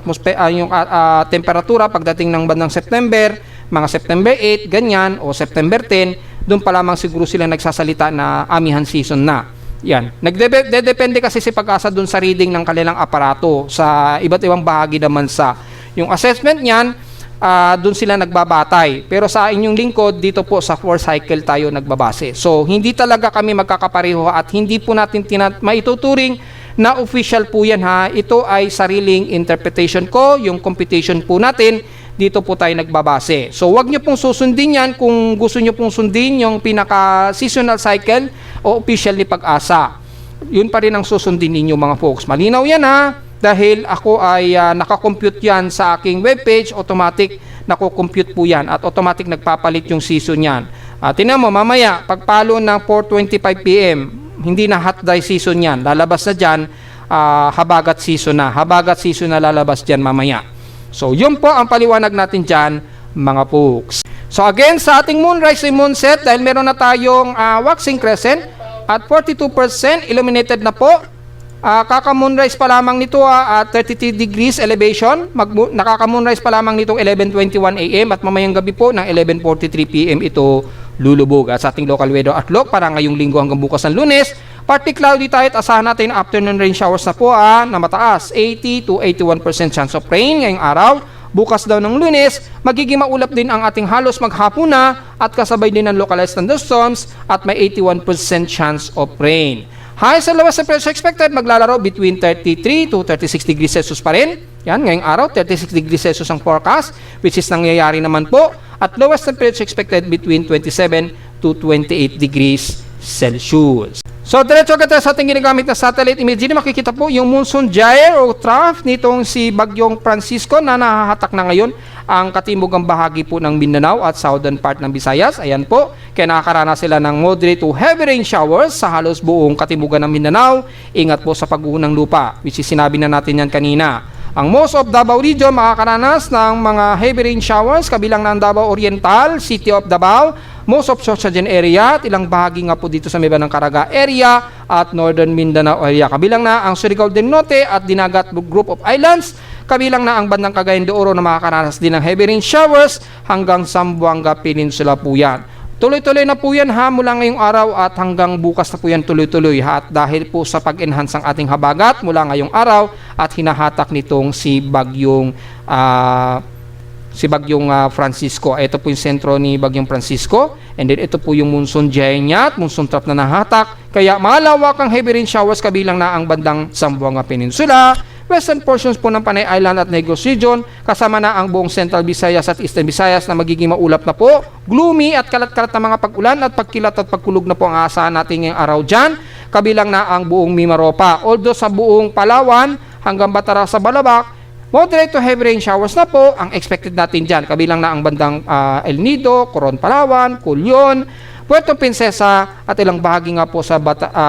temperatura pagdating ng bandang September, mga September 8, ganyan, o September 10, doon pa lamang siguro sila nagsasalita na amihan season na. Yan. Nagdedepende kasi si Pag-asa doon sa reading ng kanilang aparato sa iba't ibang bahagi naman sa yung assessment niyan, doon sila nagbabatay. Pero sa inyong lingkod, dito po sa 4 cycle tayo nagbabase. So, hindi talaga kami magkakapareho at hindi po natin maituturing na official po yan ha. Ito ay sariling interpretation ko, yung computation po natin, dito po tayo nagbabase. So wag nyo pong susundin yan kung gusto nyo pong sundin yung pinaka-seasonal cycle o official ni Pag-asa. Yun pa rin ang susundin ninyo mga folks. Malinaw yan ha, dahil ako ay nakakompute yan sa aking webpage, automatic nako-compute po yan at automatic nagpapalit yung season yan. Tingnan mo, mamaya, pagpalo ng 4:25 PM, hindi na hot dry season yan. Lalabas na dyan, habagat season na. Habagat season na lalabas dyan mamaya. So, yun po ang paliwanag natin dyan, mga folks. So, again, sa ating moonrise and moonset, dahil meron na tayong waxing crescent at 42% illuminated na po. Kaka-moonrise pa lamang nito at 33 degrees elevation. Nakaka-moonrise pa lamang nitong 11:21 AM at mamayang gabi po ng 11:43 PM ito lulubog. At sa ating local weather outlook para ngayong linggo hanggang bukas ng Lunes, partly cloudy tayo at asahan natin afternoon rain showers na po na mataas, 80 to 81% chance of rain ngayong araw. Bukas daw ng Lunes, magiging maulap din ang ating halos maghapon na at kasabay din ng localized thunderstorms at may 81% chance of rain. High sa lowest temperature expected maglalaro between 33 to 36 degrees Celsius pa rin. Yan, ngayong araw 36 degrees Celsius ang forecast, which is nangyayari naman po. At lowest temperature expected between 27 to 28 degrees Celsius. So, diretso agad sa ating ginagamit na satellite image. Dito makikita po yung monsoon gyre o trough nitong si Bagyong Francisco na nahahatak na ngayon ang katimugang bahagi po ng Mindanao at southern part ng Visayas. Ayan po, kaya nakakaranas sila ng moderate to heavy rain showers sa halos buong katimugan ng Mindanao. Ingat po sa pag-uho ng lupa, which is sinabi na natin yan kanina. Ang most of Davao region makakaranas ng mga heavy rain showers kabilang ng Davao Oriental, City of Davao, most of Sorsogon area at ilang bahagi nga po dito sa may bandang Caraga area at Northern Mindanao area. Kabilang na ang Surigao del Norte at Dinagat Group of Islands. Kabilang na ang bandang Cagayan de Oro na makakaranas din ng heavy rain showers hanggang Zamboanga Peninsula po yan. Tuloy-tuloy na po yan ha mula ngayong araw at hanggang bukas na po yan tuloy-tuloy ha. At dahil po sa pag-enhance ng ating habagat mula ngayong araw at hinahatak nitong si Bagyong Francisco. Ito po yung sentro ni Bagyong Francisco. And then ito po yung monsoon gyre niya at monsoon trough na nahatak. Kaya malawak ang heavy rain showers kabilang na ang bandang Zamboanga Peninsula, western portions po ng Panay Island at Negros Region, kasama na ang buong Central Visayas at Eastern Visayas na magiging maulap na po. Gloomy at kalat-kalat na mga pag-ulan at pagkilat at pagkulog na po ang aasahan natin ngayong araw dyan. Kabilang na ang buong Mimaropa. Although sa buong Palawan hanggang Batara sa Balabac, moderate to heavy rain showers na po ang expected natin dyan. Kabilang na ang bandang El Nido, Coron, Palawan, Culion, Puerto Princesa at ilang bahagi nga po sa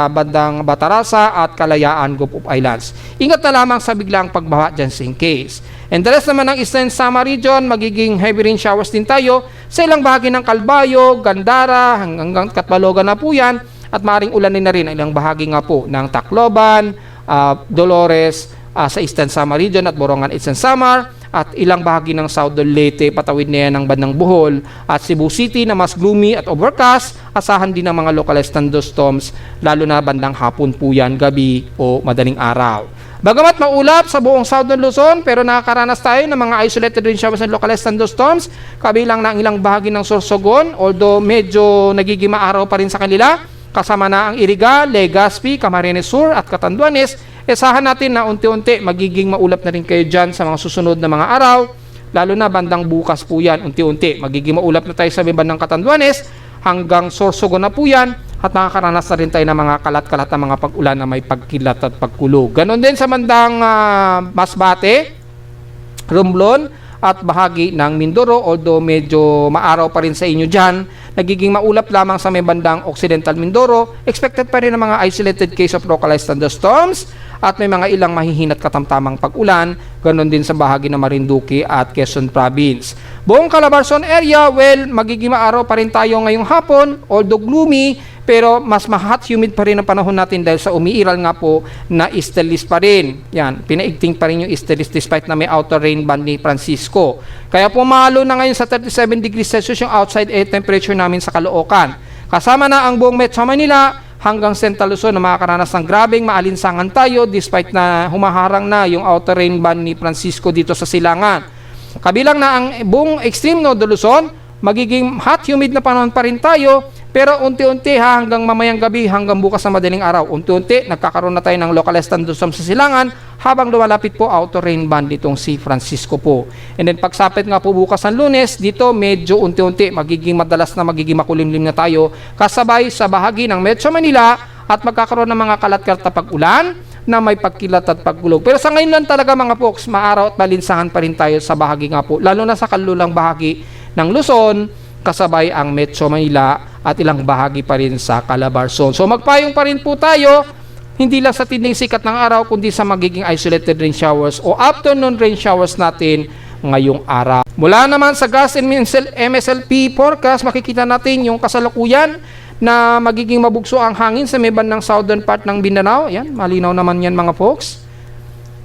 bandang Batarasa at Kalayaan Group of Islands. Ingat na lamang sa biglang pagbaha dyan in case. And the rest naman ng Eastern Samar region, magiging heavy rain showers din tayo sa ilang bahagi ng Calbayo, Gandara, hanggang Catbalogan na po yan. At maaaring ulanin na rin ang ilang bahagi nga po ng Tacloban, Dolores, sa Eastern Samar region at Borongan Eastern Samar at ilang bahagi ng Southern Leyte, patawid na yan ng bandang Bohol at Cebu City na mas gloomy at overcast. Asahan din ng mga localized thunderstorms lalo na bandang hapon po yan, gabi o madaling araw. Bagamat maulap sa buong Southern Luzon pero nakakaranas tayo ng mga isolated rain showers and localized thunderstorms kabilang ng ilang bahagi ng Sorsogon, although medyo nagiging maaraw pa rin sa kanila. Kasama na ang Iriga, Legazpi, Camarines Sur at Catanduanes. Isahan natin na unti-unti magiging maulap na rin kayo dyan sa mga susunod na mga araw. Lalo na bandang bukas po yan, unti-unti. Magiging maulap na tayo sa bandang Catanduanes hanggang Sorsogon na po yan. At makakaranas na rin tayo ng mga kalat-kalat na mga pag-ulan na may pagkilat at pagkulog. Ganon din sa bandang Masbate, Romblon at bahagi ng Mindoro, although medyo maaraw pa rin sa inyo dyan. Nagiging maulap lamang sa may bandang Occidental Mindoro. Expected pa rin ng mga isolated case of localized thunderstorms at may mga ilang mahihinat katamtamang pag-ulan. Ganon din sa bahagi ng Marinduque at Quezon Province. Buong Calabarzon area, well, magiging maaraw pa rin tayo ngayong hapon, although gloomy, pero mas hot humid pa rin ang panahon natin dahil sa umiiral nga po na easterlies pa rin. Yan, pinaigting pa rin yung easterlies despite na may outer rain band ni Francisco. Kaya pumalo na ngayon sa 37 degrees Celsius yung outside air temperature namin sa Caloocan. Kasama na ang buong Metro Manila hanggang Central Luzon na makakaranas ng grabeng maalinsangan tayo despite na humaharang na yung outer rain band ni Francisco dito sa Silangan. Kabilang na ang buong extreme north Luzon, magiging hot humid na panahon pa rin tayo Pero unti-unti hanggang mamayang gabi, hanggang bukas na madaling araw, unti-unti nagkakaroon na tayo ng localized thunderstorm sa silangan habang lumalapit po outer rain band ditong si Francisco po. And then pagsapit nga po bukas ng Lunes, dito medyo unti-unti magiging madalas na magiging makulimlim na tayo kasabay sa bahagi ng Metro Manila at magkakaroon ng mga kalat-kalat pag-ulan na may pagkilat at pagkulog. Pero sa ngayon lang talaga mga folks, maaraw at malinsahan pa rin tayo sa bahagi nga po, lalo na sa kalulang bahagi ng Luzon, kasabay ang Metro Manila at ilang bahagi pa rin sa Calabarzon. So magpayong pa rin po tayo, hindi lang sa tinding sikat ng araw, kundi sa magiging isolated rain showers o afternoon rain showers natin ngayong araw. Mula naman sa gas and MSLP forecast, makikita natin yung kasalukuyan na magiging mabugso ang hangin sa may bandang southern part ng Mindanao. Yan, malinaw naman yan mga folks.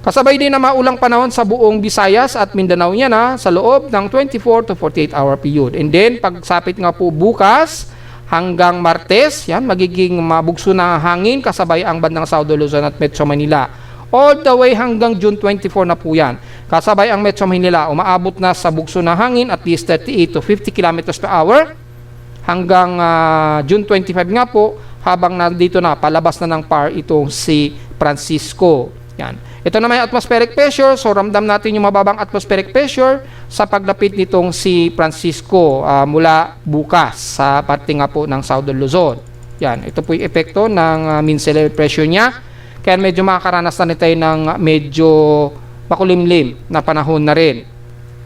Kasabay din na maulang panahon sa buong Visayas at Mindanao yan sa loob ng 24 to 48 hour period. And then, pagsapit nga po bukas hanggang Martes, yan, magiging mabugso na hangin kasabay ang bandang Southern Luzon at Metro Manila. All the way hanggang June 24 na po yan. Kasabay ang Metro Manila, umaabot na sa bugso na hangin at least 38 to 50 kilometers per hour. Hanggang June 25 nga po, habang nandito na, palabas na ng PAR itong si Francisco. Yan. Ito naman yung atmospheric pressure. So, ramdam natin yung mababang atmospheric pressure sa paglapit nitong si Francisco mula bukas sa parte nga po ng Southern Luzon. Yan. Ito po yung epekto ng mean sea level pressure niya. Kaya medyo makakaranas na tayo ng medyo makulimlim na panahon na rin.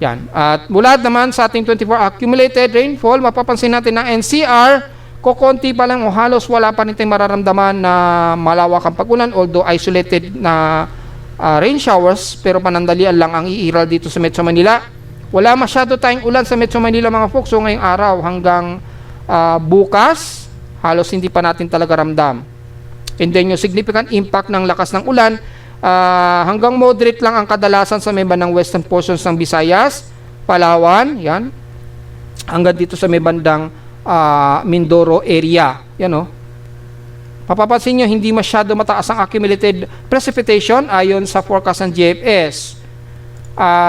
Yan. At mula naman sa ating 24 accumulated rainfall, mapapansin natin na NCR, kukonti pa lang o halos wala pa rin tayong mararamdaman na malawak ang pag-ulan, although isolated na rain showers, pero panandalian lang ang iiral dito sa Metro Manila. Wala masyado tayong ulan sa Metro Manila mga folks. So ngayong araw hanggang bukas, halos hindi pa natin talaga ramdam. And then yung significant impact ng lakas ng ulan, hanggang moderate lang ang kadalasan sa may bandang western portions ng Visayas, Palawan, yan. Hanggang dito sa may bandang Mindoro area, yan Mapapansin nyo, hindi masyado mataas ang accumulated precipitation ayon sa forecast ng GFS.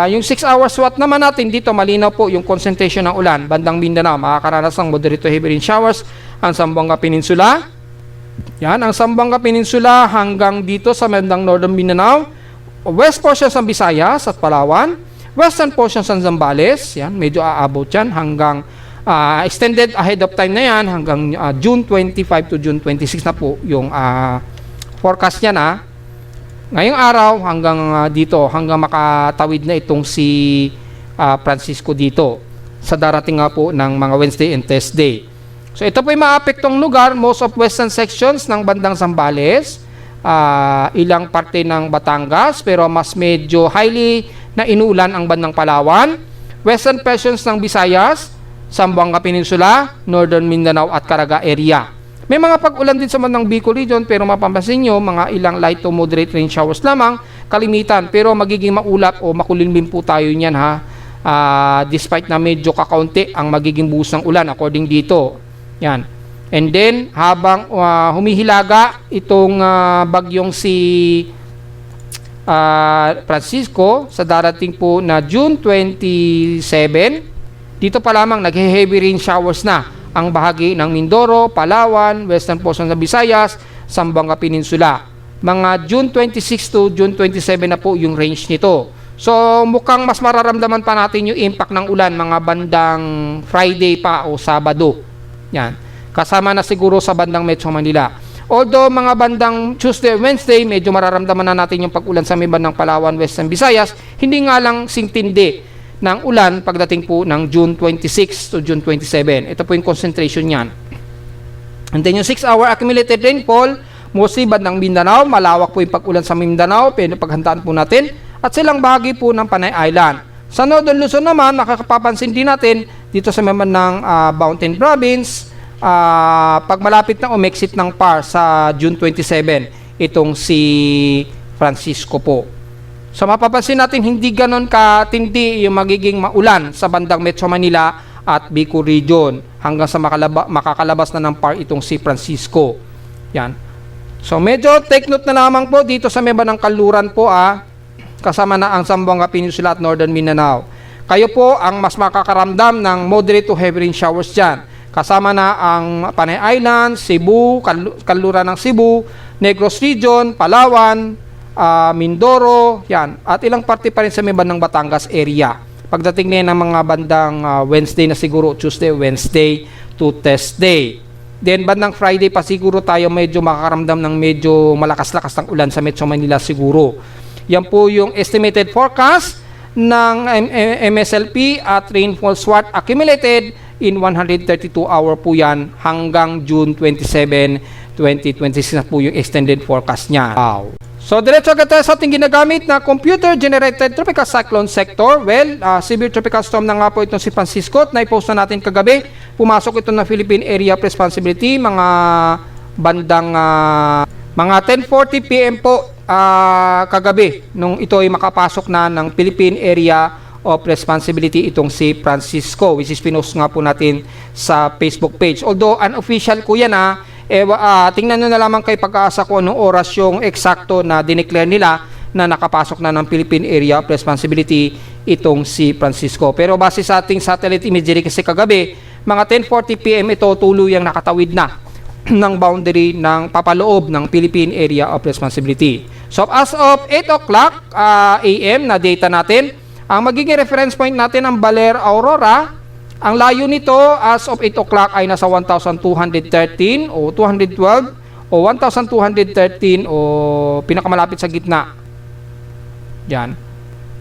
Yung 6 hours SWOT naman natin dito, malinaw po yung concentration ng ulan. Bandang Mindanao, makakaranas ng moderate to heavy rain showers. Ang Zamboanga Peninsula, yan, ang Zamboanga Peninsula hanggang dito sa bandang Northern Mindanao, west portions ng Visayas at Palawan, western portions ng Zambales, yan, medyo aabot yan hanggang extended ahead of time na yan hanggang June 25 to June 26 na po yung forecast niya ngayong araw hanggang dito, hanggang makatawid na itong si Francisco dito sa darating nga po ng mga Wednesday and Thursday. So ito po yung maapektong lugar, most of western sections ng bandang Zambales, ilang parte ng Batangas, pero mas medyo highly na inuulan ang bandang Palawan, western portions ng Visayas, Zamboanga Peninsula, Northern Mindanao at Caraga area. May mga pag-ulan din sa bandang Bicol region, pero mapapansin nyo, mga ilang light to moderate rain showers lamang, kalimitan, pero magiging maulap o makulimlim po tayo niyan despite na medyo kakaunti ang magiging buhos ng ulan according dito. Yan. And then, habang humihilaga itong bagyong si Francisco sa darating po na June 27, dito pa lamang naghe-heavy rain showers na ang bahagi ng Mindoro, Palawan, western portion ng Visayas, Zamboanga Peninsula. Mga June 26 to June 27 na po yung range nito. So mukhang mas mararamdaman pa natin yung impact ng ulan mga bandang Friday pa o Sabado. Yan. Kasama na siguro sa bandang Metro Manila. Although mga bandang Tuesday, Wednesday, medyo mararamdaman na natin yung pag-ulan sa may bandang Palawan, Western Visayas, hindi nga lang singtindi ng ulan pagdating po ng June 26 to June 27. Ito po yung concentration niyan. And then yung 6-hour accumulated rainfall, mostly bandang Mindanao, malawak po yung pag-ulan sa Mindanao, pero paghandaan po natin, at silang bahagi po ng Panay Island. Sa Northern Luzon naman, nakakapapansin din natin dito sa may bandang Mountain Province, pag malapit na umexit ng PAR sa June 27, itong si Francisco po. So mapapansin natin hindi ganon katindi yung magiging maulan sa bandang Metro Manila at Bicol region hanggang sa makakalabas na ng PAR itong si Francisco. Yan. So medyo take note na lamang po dito sa may bandang Kaluran po kasama na ang Zamboanga Peninsula at Northern Mindanao. Kayo po ang mas makakaramdam ng moderate to heavy rain showers dyan. Kasama na ang Panay Island, Cebu, kanluran ng Cebu, Negros Region, Palawan, Mindoro, yan. At ilang parte pa rin sa may bandang Batangas area. Pagdating na ng mga bandang Wednesday na siguro, Tuesday, Wednesday to Thursday. Then bandang Friday pa siguro tayo medyo makakaramdam ng medyo malakas-lakas ng ulan sa Metro Manila siguro. Yan po yung estimated forecast ng MSLP at rainfall SWAT accumulated in 132 hour po yan hanggang June 27, 2026 na po yung extended forecast niya. Wow. So, diretso agad tayo sa ating ginagamit na computer-generated tropical cyclone sector. Well, severe tropical storm na nga po itong si Francisco at na-post na natin kagabi. Pumasok ito na Philippine Area of Responsibility, mga bandang mga 10:40 PM po kagabi nung ito ay makapasok na ng Philippine Area of Responsibility itong si Francisco, which is pinost nga po natin sa Facebook page. Although unofficial ko yan tingnan nyo na lamang kay Pag-asa ko anong oras yung eksakto na dineclare nila na nakapasok na ng Philippine Area of Responsibility itong si Francisco. Pero base sa ating satellite imagery kasi kagabi, mga 10:40 PM ito tuluyang nakatawid na ng boundary ng papaloob ng Philippine Area of Responsibility. So as of 8 o'clock AM na data natin, ang magiging reference point natin ang Baler Aurora. Ang layo nito as of 8 o'clock ay nasa 1,213 o 212 o 1,213 o pinakamalapit sa gitna. Yan.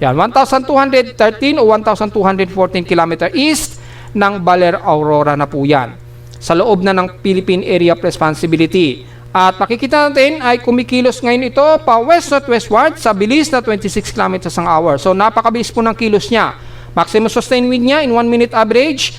Yan, 1,213 o 1,214 km east ng Baler Aurora na po yan. Sa loob na ng Philippine Area of Responsibility. At makikita natin ay kumikilos ngayon ito pa west-westward sa bilis na 26 km an hour. So napakabilis po ng kilos niya. Maximum sustained wind niya in 1 minute average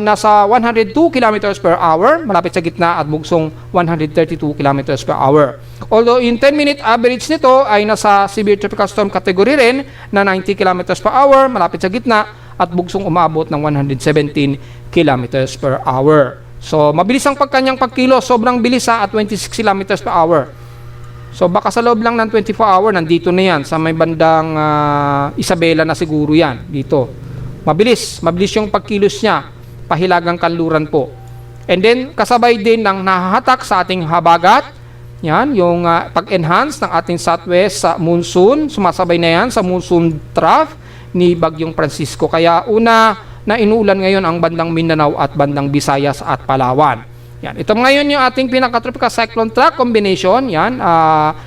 nasa 102 km per hour, malapit sa gitna at bugsong 132 km per hour. Although in 10-minute average nito ay nasa severe tropical storm category rin na 90 km per hour, malapit sa gitna at bugsong umabot ng 117 km per hour. So mabilis ang pagkanyang pagkilos, sobrang bilis at 26 km per hour. So baka sa loob lang ng 24 hour nandito na yan sa may bandang Isabela na siguro yan dito. Mabilis yung pagkilos niya, pahilagang kanluran po. And then kasabay din ng nahahatak sa ating habagat. Yan, yung pag-enhance ng ating southwest sa monsoon, sumasabay na yan sa monsoon trough ni Bagyong Francisco. Kaya una na inuulan ngayon ang bandang Mindanao at bandang Visayas at Palawan. Yan. Ito ngayon yung ating pinaka-tropical cyclone track combination. Yan.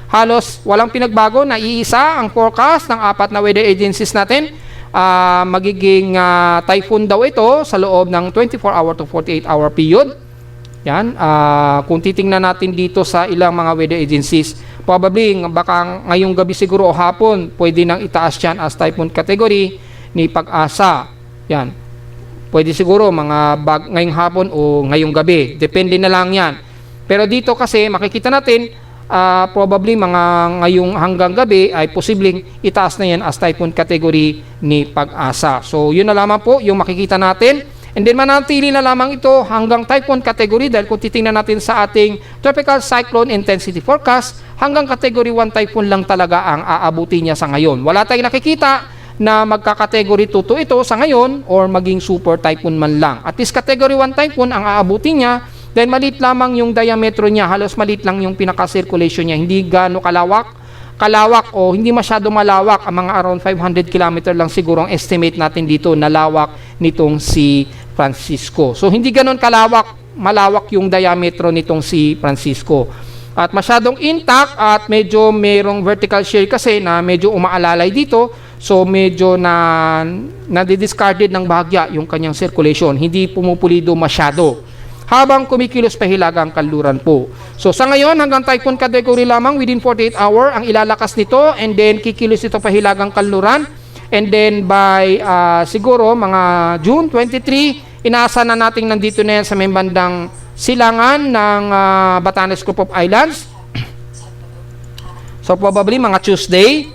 Halos walang pinagbago na iisa ang forecast ng 4 na weather agencies natin. Magiging typhoon daw ito sa loob ng 24 hour to 48 hour period. Yan. Kung titingnan natin dito sa ilang mga weather agencies, probably baka ngayong gabi siguro o hapon, pwede nang itaas yan as typhoon category ni Pag-asa. Yan. Pwede siguro ngayong hapon o ngayong gabi. Depende na lang yan. Pero dito kasi makikita natin, probably mga ngayong hanggang gabi ay posibleng itaas na yan as typhoon category ni Pag-asa. So yun na lamang po yung makikita natin. And then manatili na lamang ito hanggang typhoon category dahil kung titingnan natin sa ating tropical cyclone intensity forecast, hanggang category 1 typhoon lang talaga ang aabuti niya sa ngayon. Wala tayong nakikita na magka-category 2 ito sa ngayon or maging super typhoon man lang. At least category 1 typhoon ang aabuti niya, then maliit lamang yung diametro niya, halos maliit lang yung pinaka-circulation niya, hindi gaano kalawak o hindi masyado malawak, ang mga around 500 km lang siguro ang estimate natin dito na lawak nitong si Francisco. So hindi ganon malawak yung diametro nitong si Francisco. At masyadong intact at medyo merong vertical shear kasi na medyo umaalalay dito. So medyo na-discarded ng bahagya yung kanyang circulation. Hindi pumupulido masyado. Habang kumikilos pahilaga ang kanluran po. So sa ngayon hanggang typhoon category lamang within 48 hour ang ilalakas nito and then kikilos ito pahilagang kanluran. And then by siguro mga June 23, inaasa na natin nandito na yan sa may bandang silangan ng Batanes Group of Islands. So probably mga Tuesday.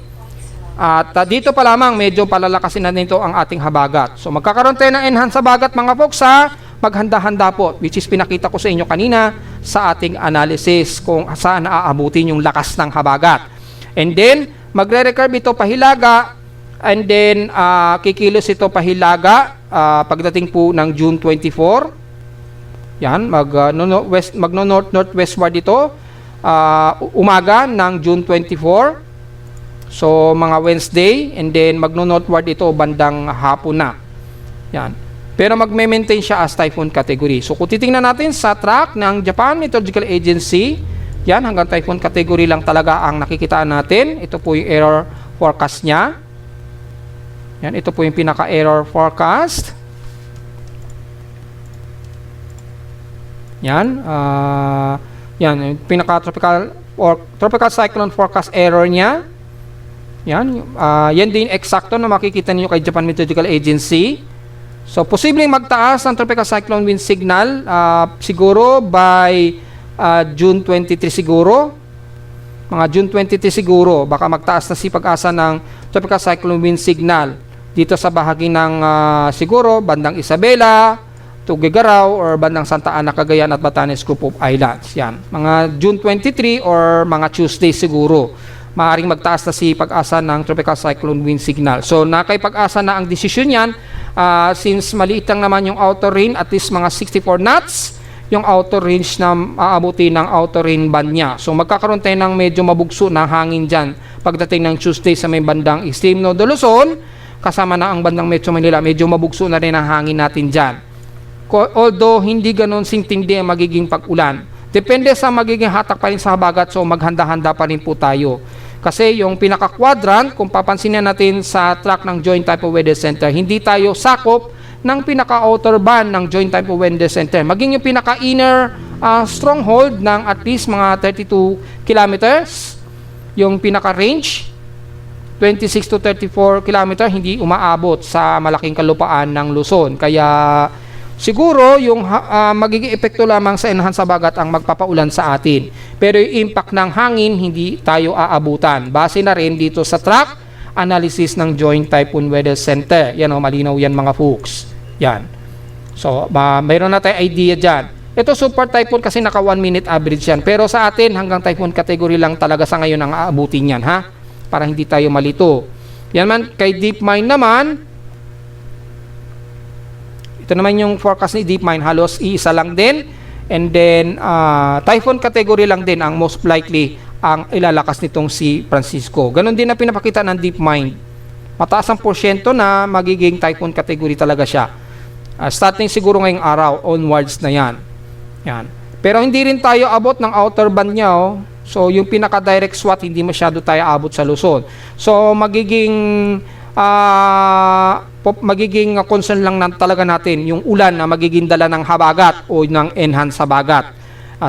At dito pa lamang medyo palalakasin na nito ang ating habagat. So magkakaroon tayo ng enhance habagat mga folks sa maghanda-handa po, which is pinakita ko sa inyo kanina sa ating analysis kung saan naaabutin yung lakas ng habagat. And then magre-recurve ito pahilaga and then kikilos ito pahilaga pagdating po ng June 24. Yan, magno-north-northwestward ito umaga ng June 24. So, mga Wednesday, and then magno-northward ito bandang hapon na. Yan. Pero magme-maintain siya as typhoon category. So, kung titingnan natin sa track ng Japan Meteorological Agency, yan, hanggang typhoon category lang talaga ang nakikitaan natin. Ito po yung error forecast niya. Yan, ito po yung pinaka-error forecast. Yan, yan, pinaka-tropical or tropical cyclone forecast error niya. Yan, yan din eksakto na makikita niyo kay Japan Meteorological Agency. So, posibleng magtaas ang tropical cyclone wind signal siguro by June 23 siguro. Mga June 23 siguro, baka magtaas na si pag-asa ng tropical cyclone wind signal dito sa bahagi ng siguro bandang Isabela, Tuguegarao or bandang Santa Ana, Cagayan at Batanes Group of Islands. Yan. Mga June 23 or mga Tuesday siguro. Maaring magtaas na si pag-asa ng tropical cyclone wind signal. So, nakay-pag-asa na ang desisyon yan since maliit lang naman yung outer rain, at least mga 64 knots yung outer range na aabuti ng outer rain band niya. So, magkakaroon tayo ng medyo mabugso na hangin dyan pagdating ng Tuesday sa may bandang extreme North Luzon, kasama na ang bandang Metro Manila, medyo mabugso na rin ang hangin natin dyan. Although hindi ganon sintindi ang magiging pag-ulan. Depende sa magiging hatak pa rin sa habagat, so maghanda-handa pa rin po tayo. Kasi yung pinaka-quadrant, kung papansinin natin sa track ng Joint Typhoon Weather Center, hindi tayo sakop ng pinaka-outer band ng Joint Typhoon Weather Center. Maging yung pinaka-inner stronghold ng at least mga 32 kilometers, yung pinaka-range, 26 to 34 kilometer, hindi umaabot sa malaking kalupaan ng Luzon. Kaya siguro yung magiging epekto lamang sa enhanced habagat ang magpapaulan sa atin. Pero yung impact ng hangin hindi tayo aabutan. Base na rin dito sa track analysis ng Joint Typhoon Weather Center. Yan o, malinaw yan mga folks. Yan. So, mayroon na tayong idea dyan. Ito super typhoon kasi naka 1 minute average yan. Pero sa atin hanggang typhoon category lang talaga sa ngayon ang aabutin yan, ha? Para hindi tayo malito. Yan man, kay DeepMind naman, ito naman yung forecast ni DeepMind, halos iisa lang din. And then, typhoon category lang din ang most likely ang ilalakas nitong si Francisco. Ganon din na pinapakita ng DeepMind. Mataas ang porsyento na magiging typhoon category talaga siya. Starting siguro ngayong araw, onwards na yan. Yan. Pero hindi rin tayo abot ng outer band niya. Oh. So, yung pinaka-direct SWAT, hindi masyado tayo abot sa Luzon. So, magiging concern lang talaga natin yung ulan na magiging dala ng habagat o ng enhanced habagat.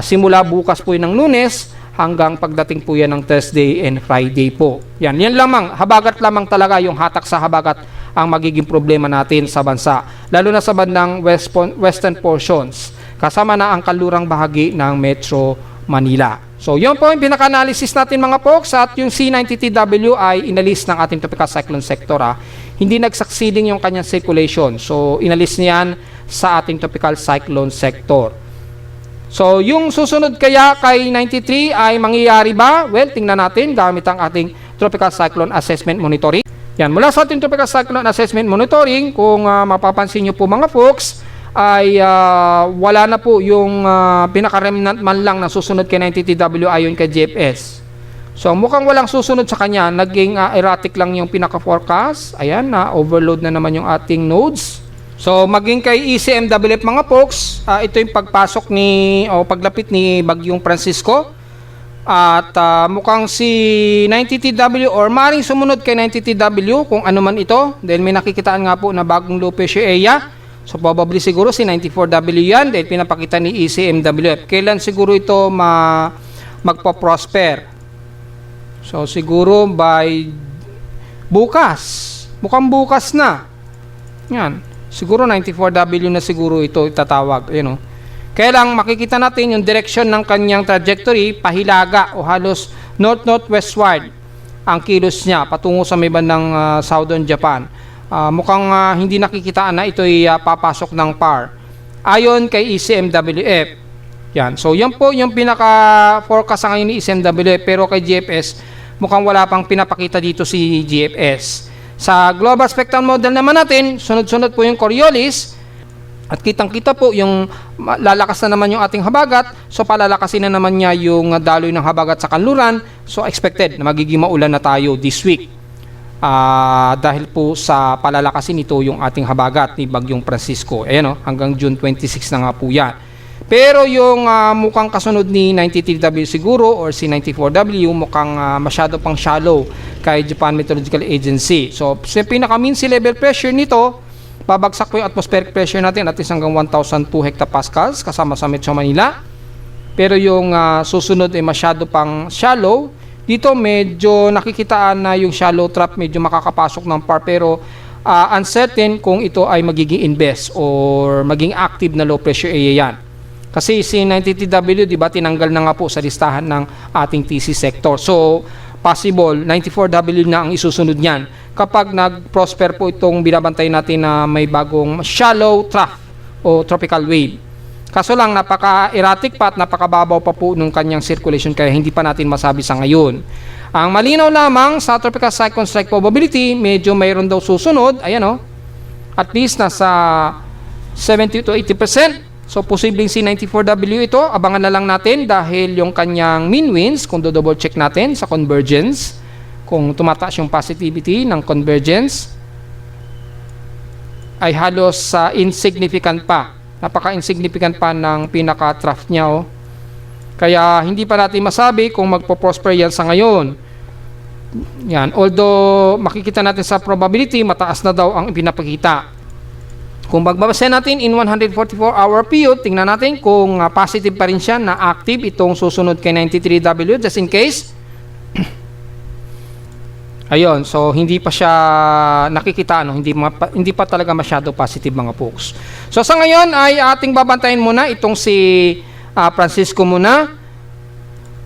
Simula bukas po yun ng Lunes hanggang pagdating po yan ng Thursday and Friday po. Yan lamang, habagat lamang talaga, yung hatak sa habagat ang magiging problema natin sa bansa. Lalo na sa bandang western portions, kasama na ang kalurang bahagi ng Metro Manila. So, yun po yung pinaka-analysis natin mga folks, at yung C90TW ay inalis ng ating tropical cyclone sector. Hindi nag-succeeding yung kanyang circulation. So, inalis niyan sa ating tropical cyclone sector. So, yung susunod kaya kay 93 ay mangyayari ba? Well, tingnan natin gamit ang ating tropical cyclone assessment monitoring. Yan, mula sa ating tropical cyclone assessment monitoring, kung mapapansin nyo po mga folks, ay wala na po yung pinaka-remnant man lang na susunod kay 90TW ayon kay GFS. So, mukhang walang susunod sa kanya. Naging erratic lang yung pinaka-forecast. Ayan, overload na naman yung ating nodes. So, maging kay ECMWF mga folks, ito yung pagpasok o paglapit ni Bagyong Francisco. At mukhang si 90TW or maring sumunod kay 90TW kung ano man ito. Dahil may nakikitaan nga po na bagong low pressure area. So, probably siguro si 94W yan dahil pinapakita ni ECMWF. Kailan siguro ito magpa-prosper? So, siguro by bukas. Mukhang bukas na. Yan. Siguro 94W na siguro ito itatawag. You know. Kaya lang makikita natin yung direction ng kanyang trajectory, pahilaga o halos north-northwestward ang kilos niya patungo sa may bandang southern Japan. Mukhang hindi nakikitaan na ito'y papasok ng PAR ayon kay ECMWF. Yan. So, yan po yung pinaka-forecast ngayon ni ECMWF, pero kay GFS, mukhang wala pang pinapakita dito si GFS. Sa Global Spectral Model naman natin, sunod-sunod po yung Coriolis, at kitang-kita po yung lalakas na naman yung ating habagat. So palalakasin na naman niya yung daloy ng habagat sa kanluran. So expected na magiging maulan na tayo this week. Dahil po sa palalakasin ito yung ating habagat ni Bagyong Francisco. Ayan, hanggang June 26 na nga po yan. Pero yung mukhang kasunod ni 93W siguro or si 94W mukhang masyado pang shallow kay Japan Meteorological Agency. So sa pinaka-mean sea level pressure nito, babagsak po yung atmospheric pressure natin at least hanggang 1,002 hectopascals kasama sa Metro Manila. Pero yung susunod ay masyado pang shallow. Dito medyo nakikitaan na yung shallow trough medyo makakapasok ng par, pero uncertain kung ito ay magiging invest or maging active na low pressure area yan. Kasi si 93W, di ba, tinanggal na nga po sa listahan ng ating TC sector. So possible 94W na ang isusunod niyan kapag nag-prosper po itong binabantay natin na may bagong shallow trough o tropical wave. Kaso lang napaka-erratic pa at napakababaw pa po ng kanyang circulation kaya hindi pa natin masabi sa ngayon. Ang malinaw lamang sa tropical cyclone strike probability, medyo mayroon daw susunod, ayan at least nasa 70 to 80%. So posibleng si 94W ito, abangan na lang natin dahil yung kanyang mean winds, kung do-double check natin sa convergence, kung tumataas yung positivity ng convergence, ay halos insignificant pa. Napaka-insignificant pa ng pinaka-trough niya. Kaya hindi pa natin masabi kung magpo-prosper yan sa ngayon. Yan. Although makikita natin sa probability, mataas na daw ang ipinapakita. Kung magbabase natin in 144-hour period, tingnan natin kung positive pa rin siya na active itong susunod kay 93W just in case. Ayun, so hindi pa siya nakikita, hindi pa talaga masyado positive mga folks. So sa ngayon ay ating babantayin muna itong si Francisco muna.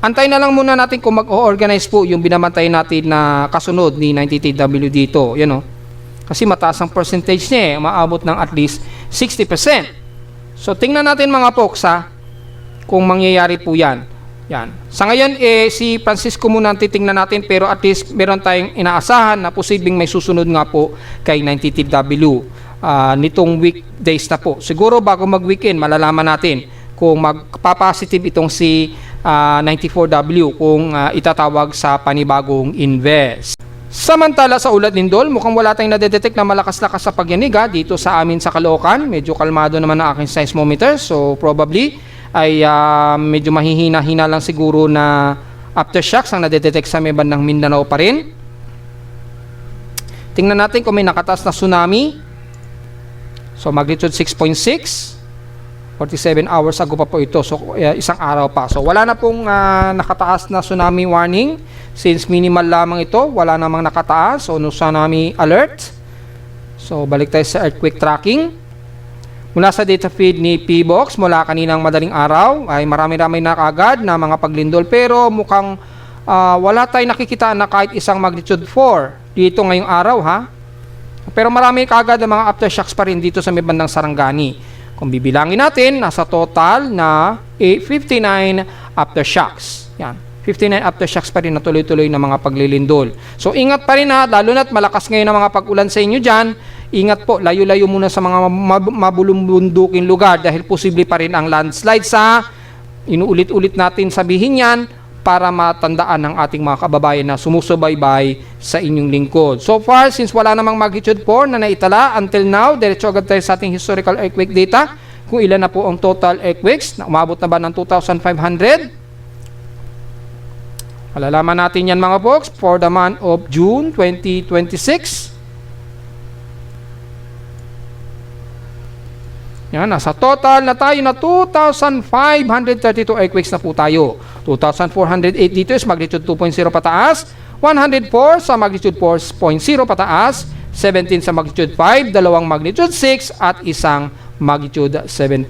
Antay na lang muna natin kung mag-organize po yung binabantay natin na kasunod ni 93W dito. Yan Kasi mataas ang percentage niya maabot ng at least 60%. So tingnan natin mga folks kung mangyayari po yan. Yan. Sa ngayon si Francisco muna titingnan natin, pero at least meron tayong inaasahan na posibleng may susunod nga po kay 93W nitong weekdays na po. Siguro bago mag-weekend malalaman natin kung magpa-positive itong si 94W kung itatawag sa panibagong invest. Samantala sa ulat lindol, mukhang wala tayong nadedetect na malakas-lakas sa pagyaniga dito sa amin sa Caloocan. Medyo kalmado naman ang aking seismometer, so probably ay medyo mahihina-hina lang siguro na aftershocks ang nadedetect sa may bandang Mindanao pa rin. Tingnan natin kung may nakataas na tsunami. So magnitude 6.6, 47 hours ago pa po ito, so isang araw pa. So wala na pong nakataas na tsunami warning since minimal lamang ito, wala namang nakataas, so no tsunami alert. So balik tayo sa earthquake tracking. Mula sa data feed ni PBOX, mula kaninang madaling araw, ay marami-rami na kaagad na mga paglindol, pero mukhang wala tayong nakikita na kahit isang magnitude 4 dito ngayong araw Pero marami kaagad na mga aftershocks pa rin dito sa may bandang Sarangani. Kung bibilangin natin, nasa total na 59 aftershocks. Yan. 59 aftershocks pa rin na tuloy-tuloy na mga paglilindol. So ingat pa rin lalo na't malakas ngayon ang mga pag-ulan sa inyo dyan. Ingat po, layo-layo muna sa mga mabulumbunduking lugar dahil posible pa rin ang landslide inuulit-ulit natin sabihin yan para matandaan ng ating mga kababayan na sumusubaybay sa inyong lingkod. So far, since wala namang magnitude 4 na naitala until now, diretso agad tayo sa ating historical earthquake data. Kung ilan na po ang total earthquakes, na umabot na ba ng 2,500? Malalaman natin yan mga folks for the month of June 2026. Yan, nasa total na tayo na 2,532 earthquakes na po tayo. 2,408 dito is magnitude 2.0 pataas, 104 sa magnitude 4.0 pataas, 17 sa magnitude 5, dalawang magnitude 6 at isang magnitude 7.0.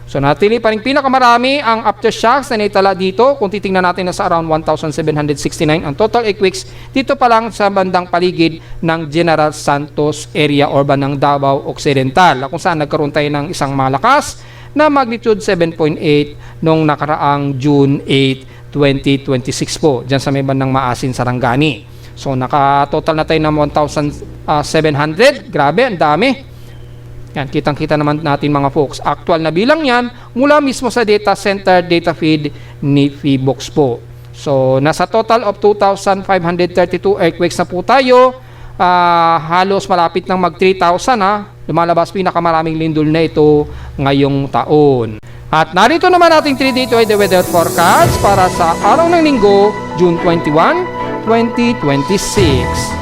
So natili pa rin pinakamarami ang aftershocks na naitala dito. Kung titingnan natin na sa around 1,769 ang total earthquakes dito pa lang sa bandang paligid ng General Santos area or bandang Davao Occidental, kung saan nagkaroon tayo ng isang malakas na magnitude 7.8 noong nakaraang June 8, 2026 po, dyan sa may bandang Maasin, Sarangani. So naka-total na tayo ng 1,700. Grabe, ang dami. Yan, kitang-kita naman natin mga folks. Actual na bilang yan mula mismo sa data center data feed ni Feebox po. So, nasa total of 2,532 earthquakes na po tayo. Halos malapit ng mag 3,000 ha. Lumalabas pinakamaraming lindol na ito ngayong taon. At narito naman ating 3-day weather forecast para sa araw ng linggo, June 21, 2026.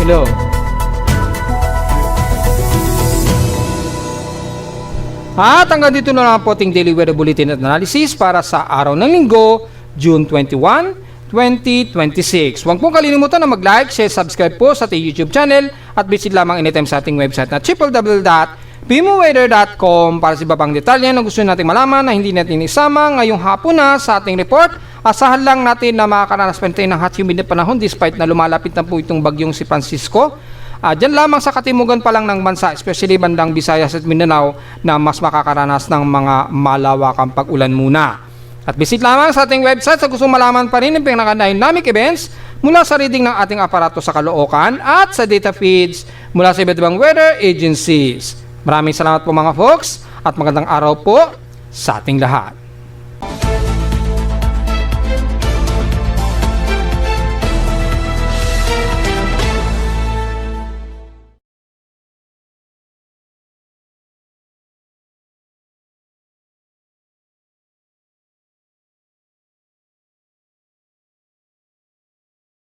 Hello. At hanggang dito na lang po ating daily weather bulletin at analysis para sa araw ng linggo, June 21, 2026. Huwag pong kalilimutan na mag-like, share, subscribe po sa ating YouTube channel at visit lamang anytime sa ating website na www.pimoweather.com para sa iba pang detalye na gusto nating malaman na hindi natin isama ngayong hapon na sa ating report. Asahan lang natin na makakaranas pa tayo ng hot humid na panahon despite na lumalapit na po itong bagyong si Francisco. Diyan lamang sa katimugan pa lang ng bansa, especially bandang Visayas at Mindanao, na mas makakaranas ng mga malawakang pag-ulan muna. At visit lamang sa ating website sa gustong malaman pa rin ng pinaka-dynamic events mula sa reading ng ating aparato sa Caloocan at sa data feeds mula sa iba't ibang weather agencies. Maraming salamat po mga folks at magandang araw po sa ating lahat.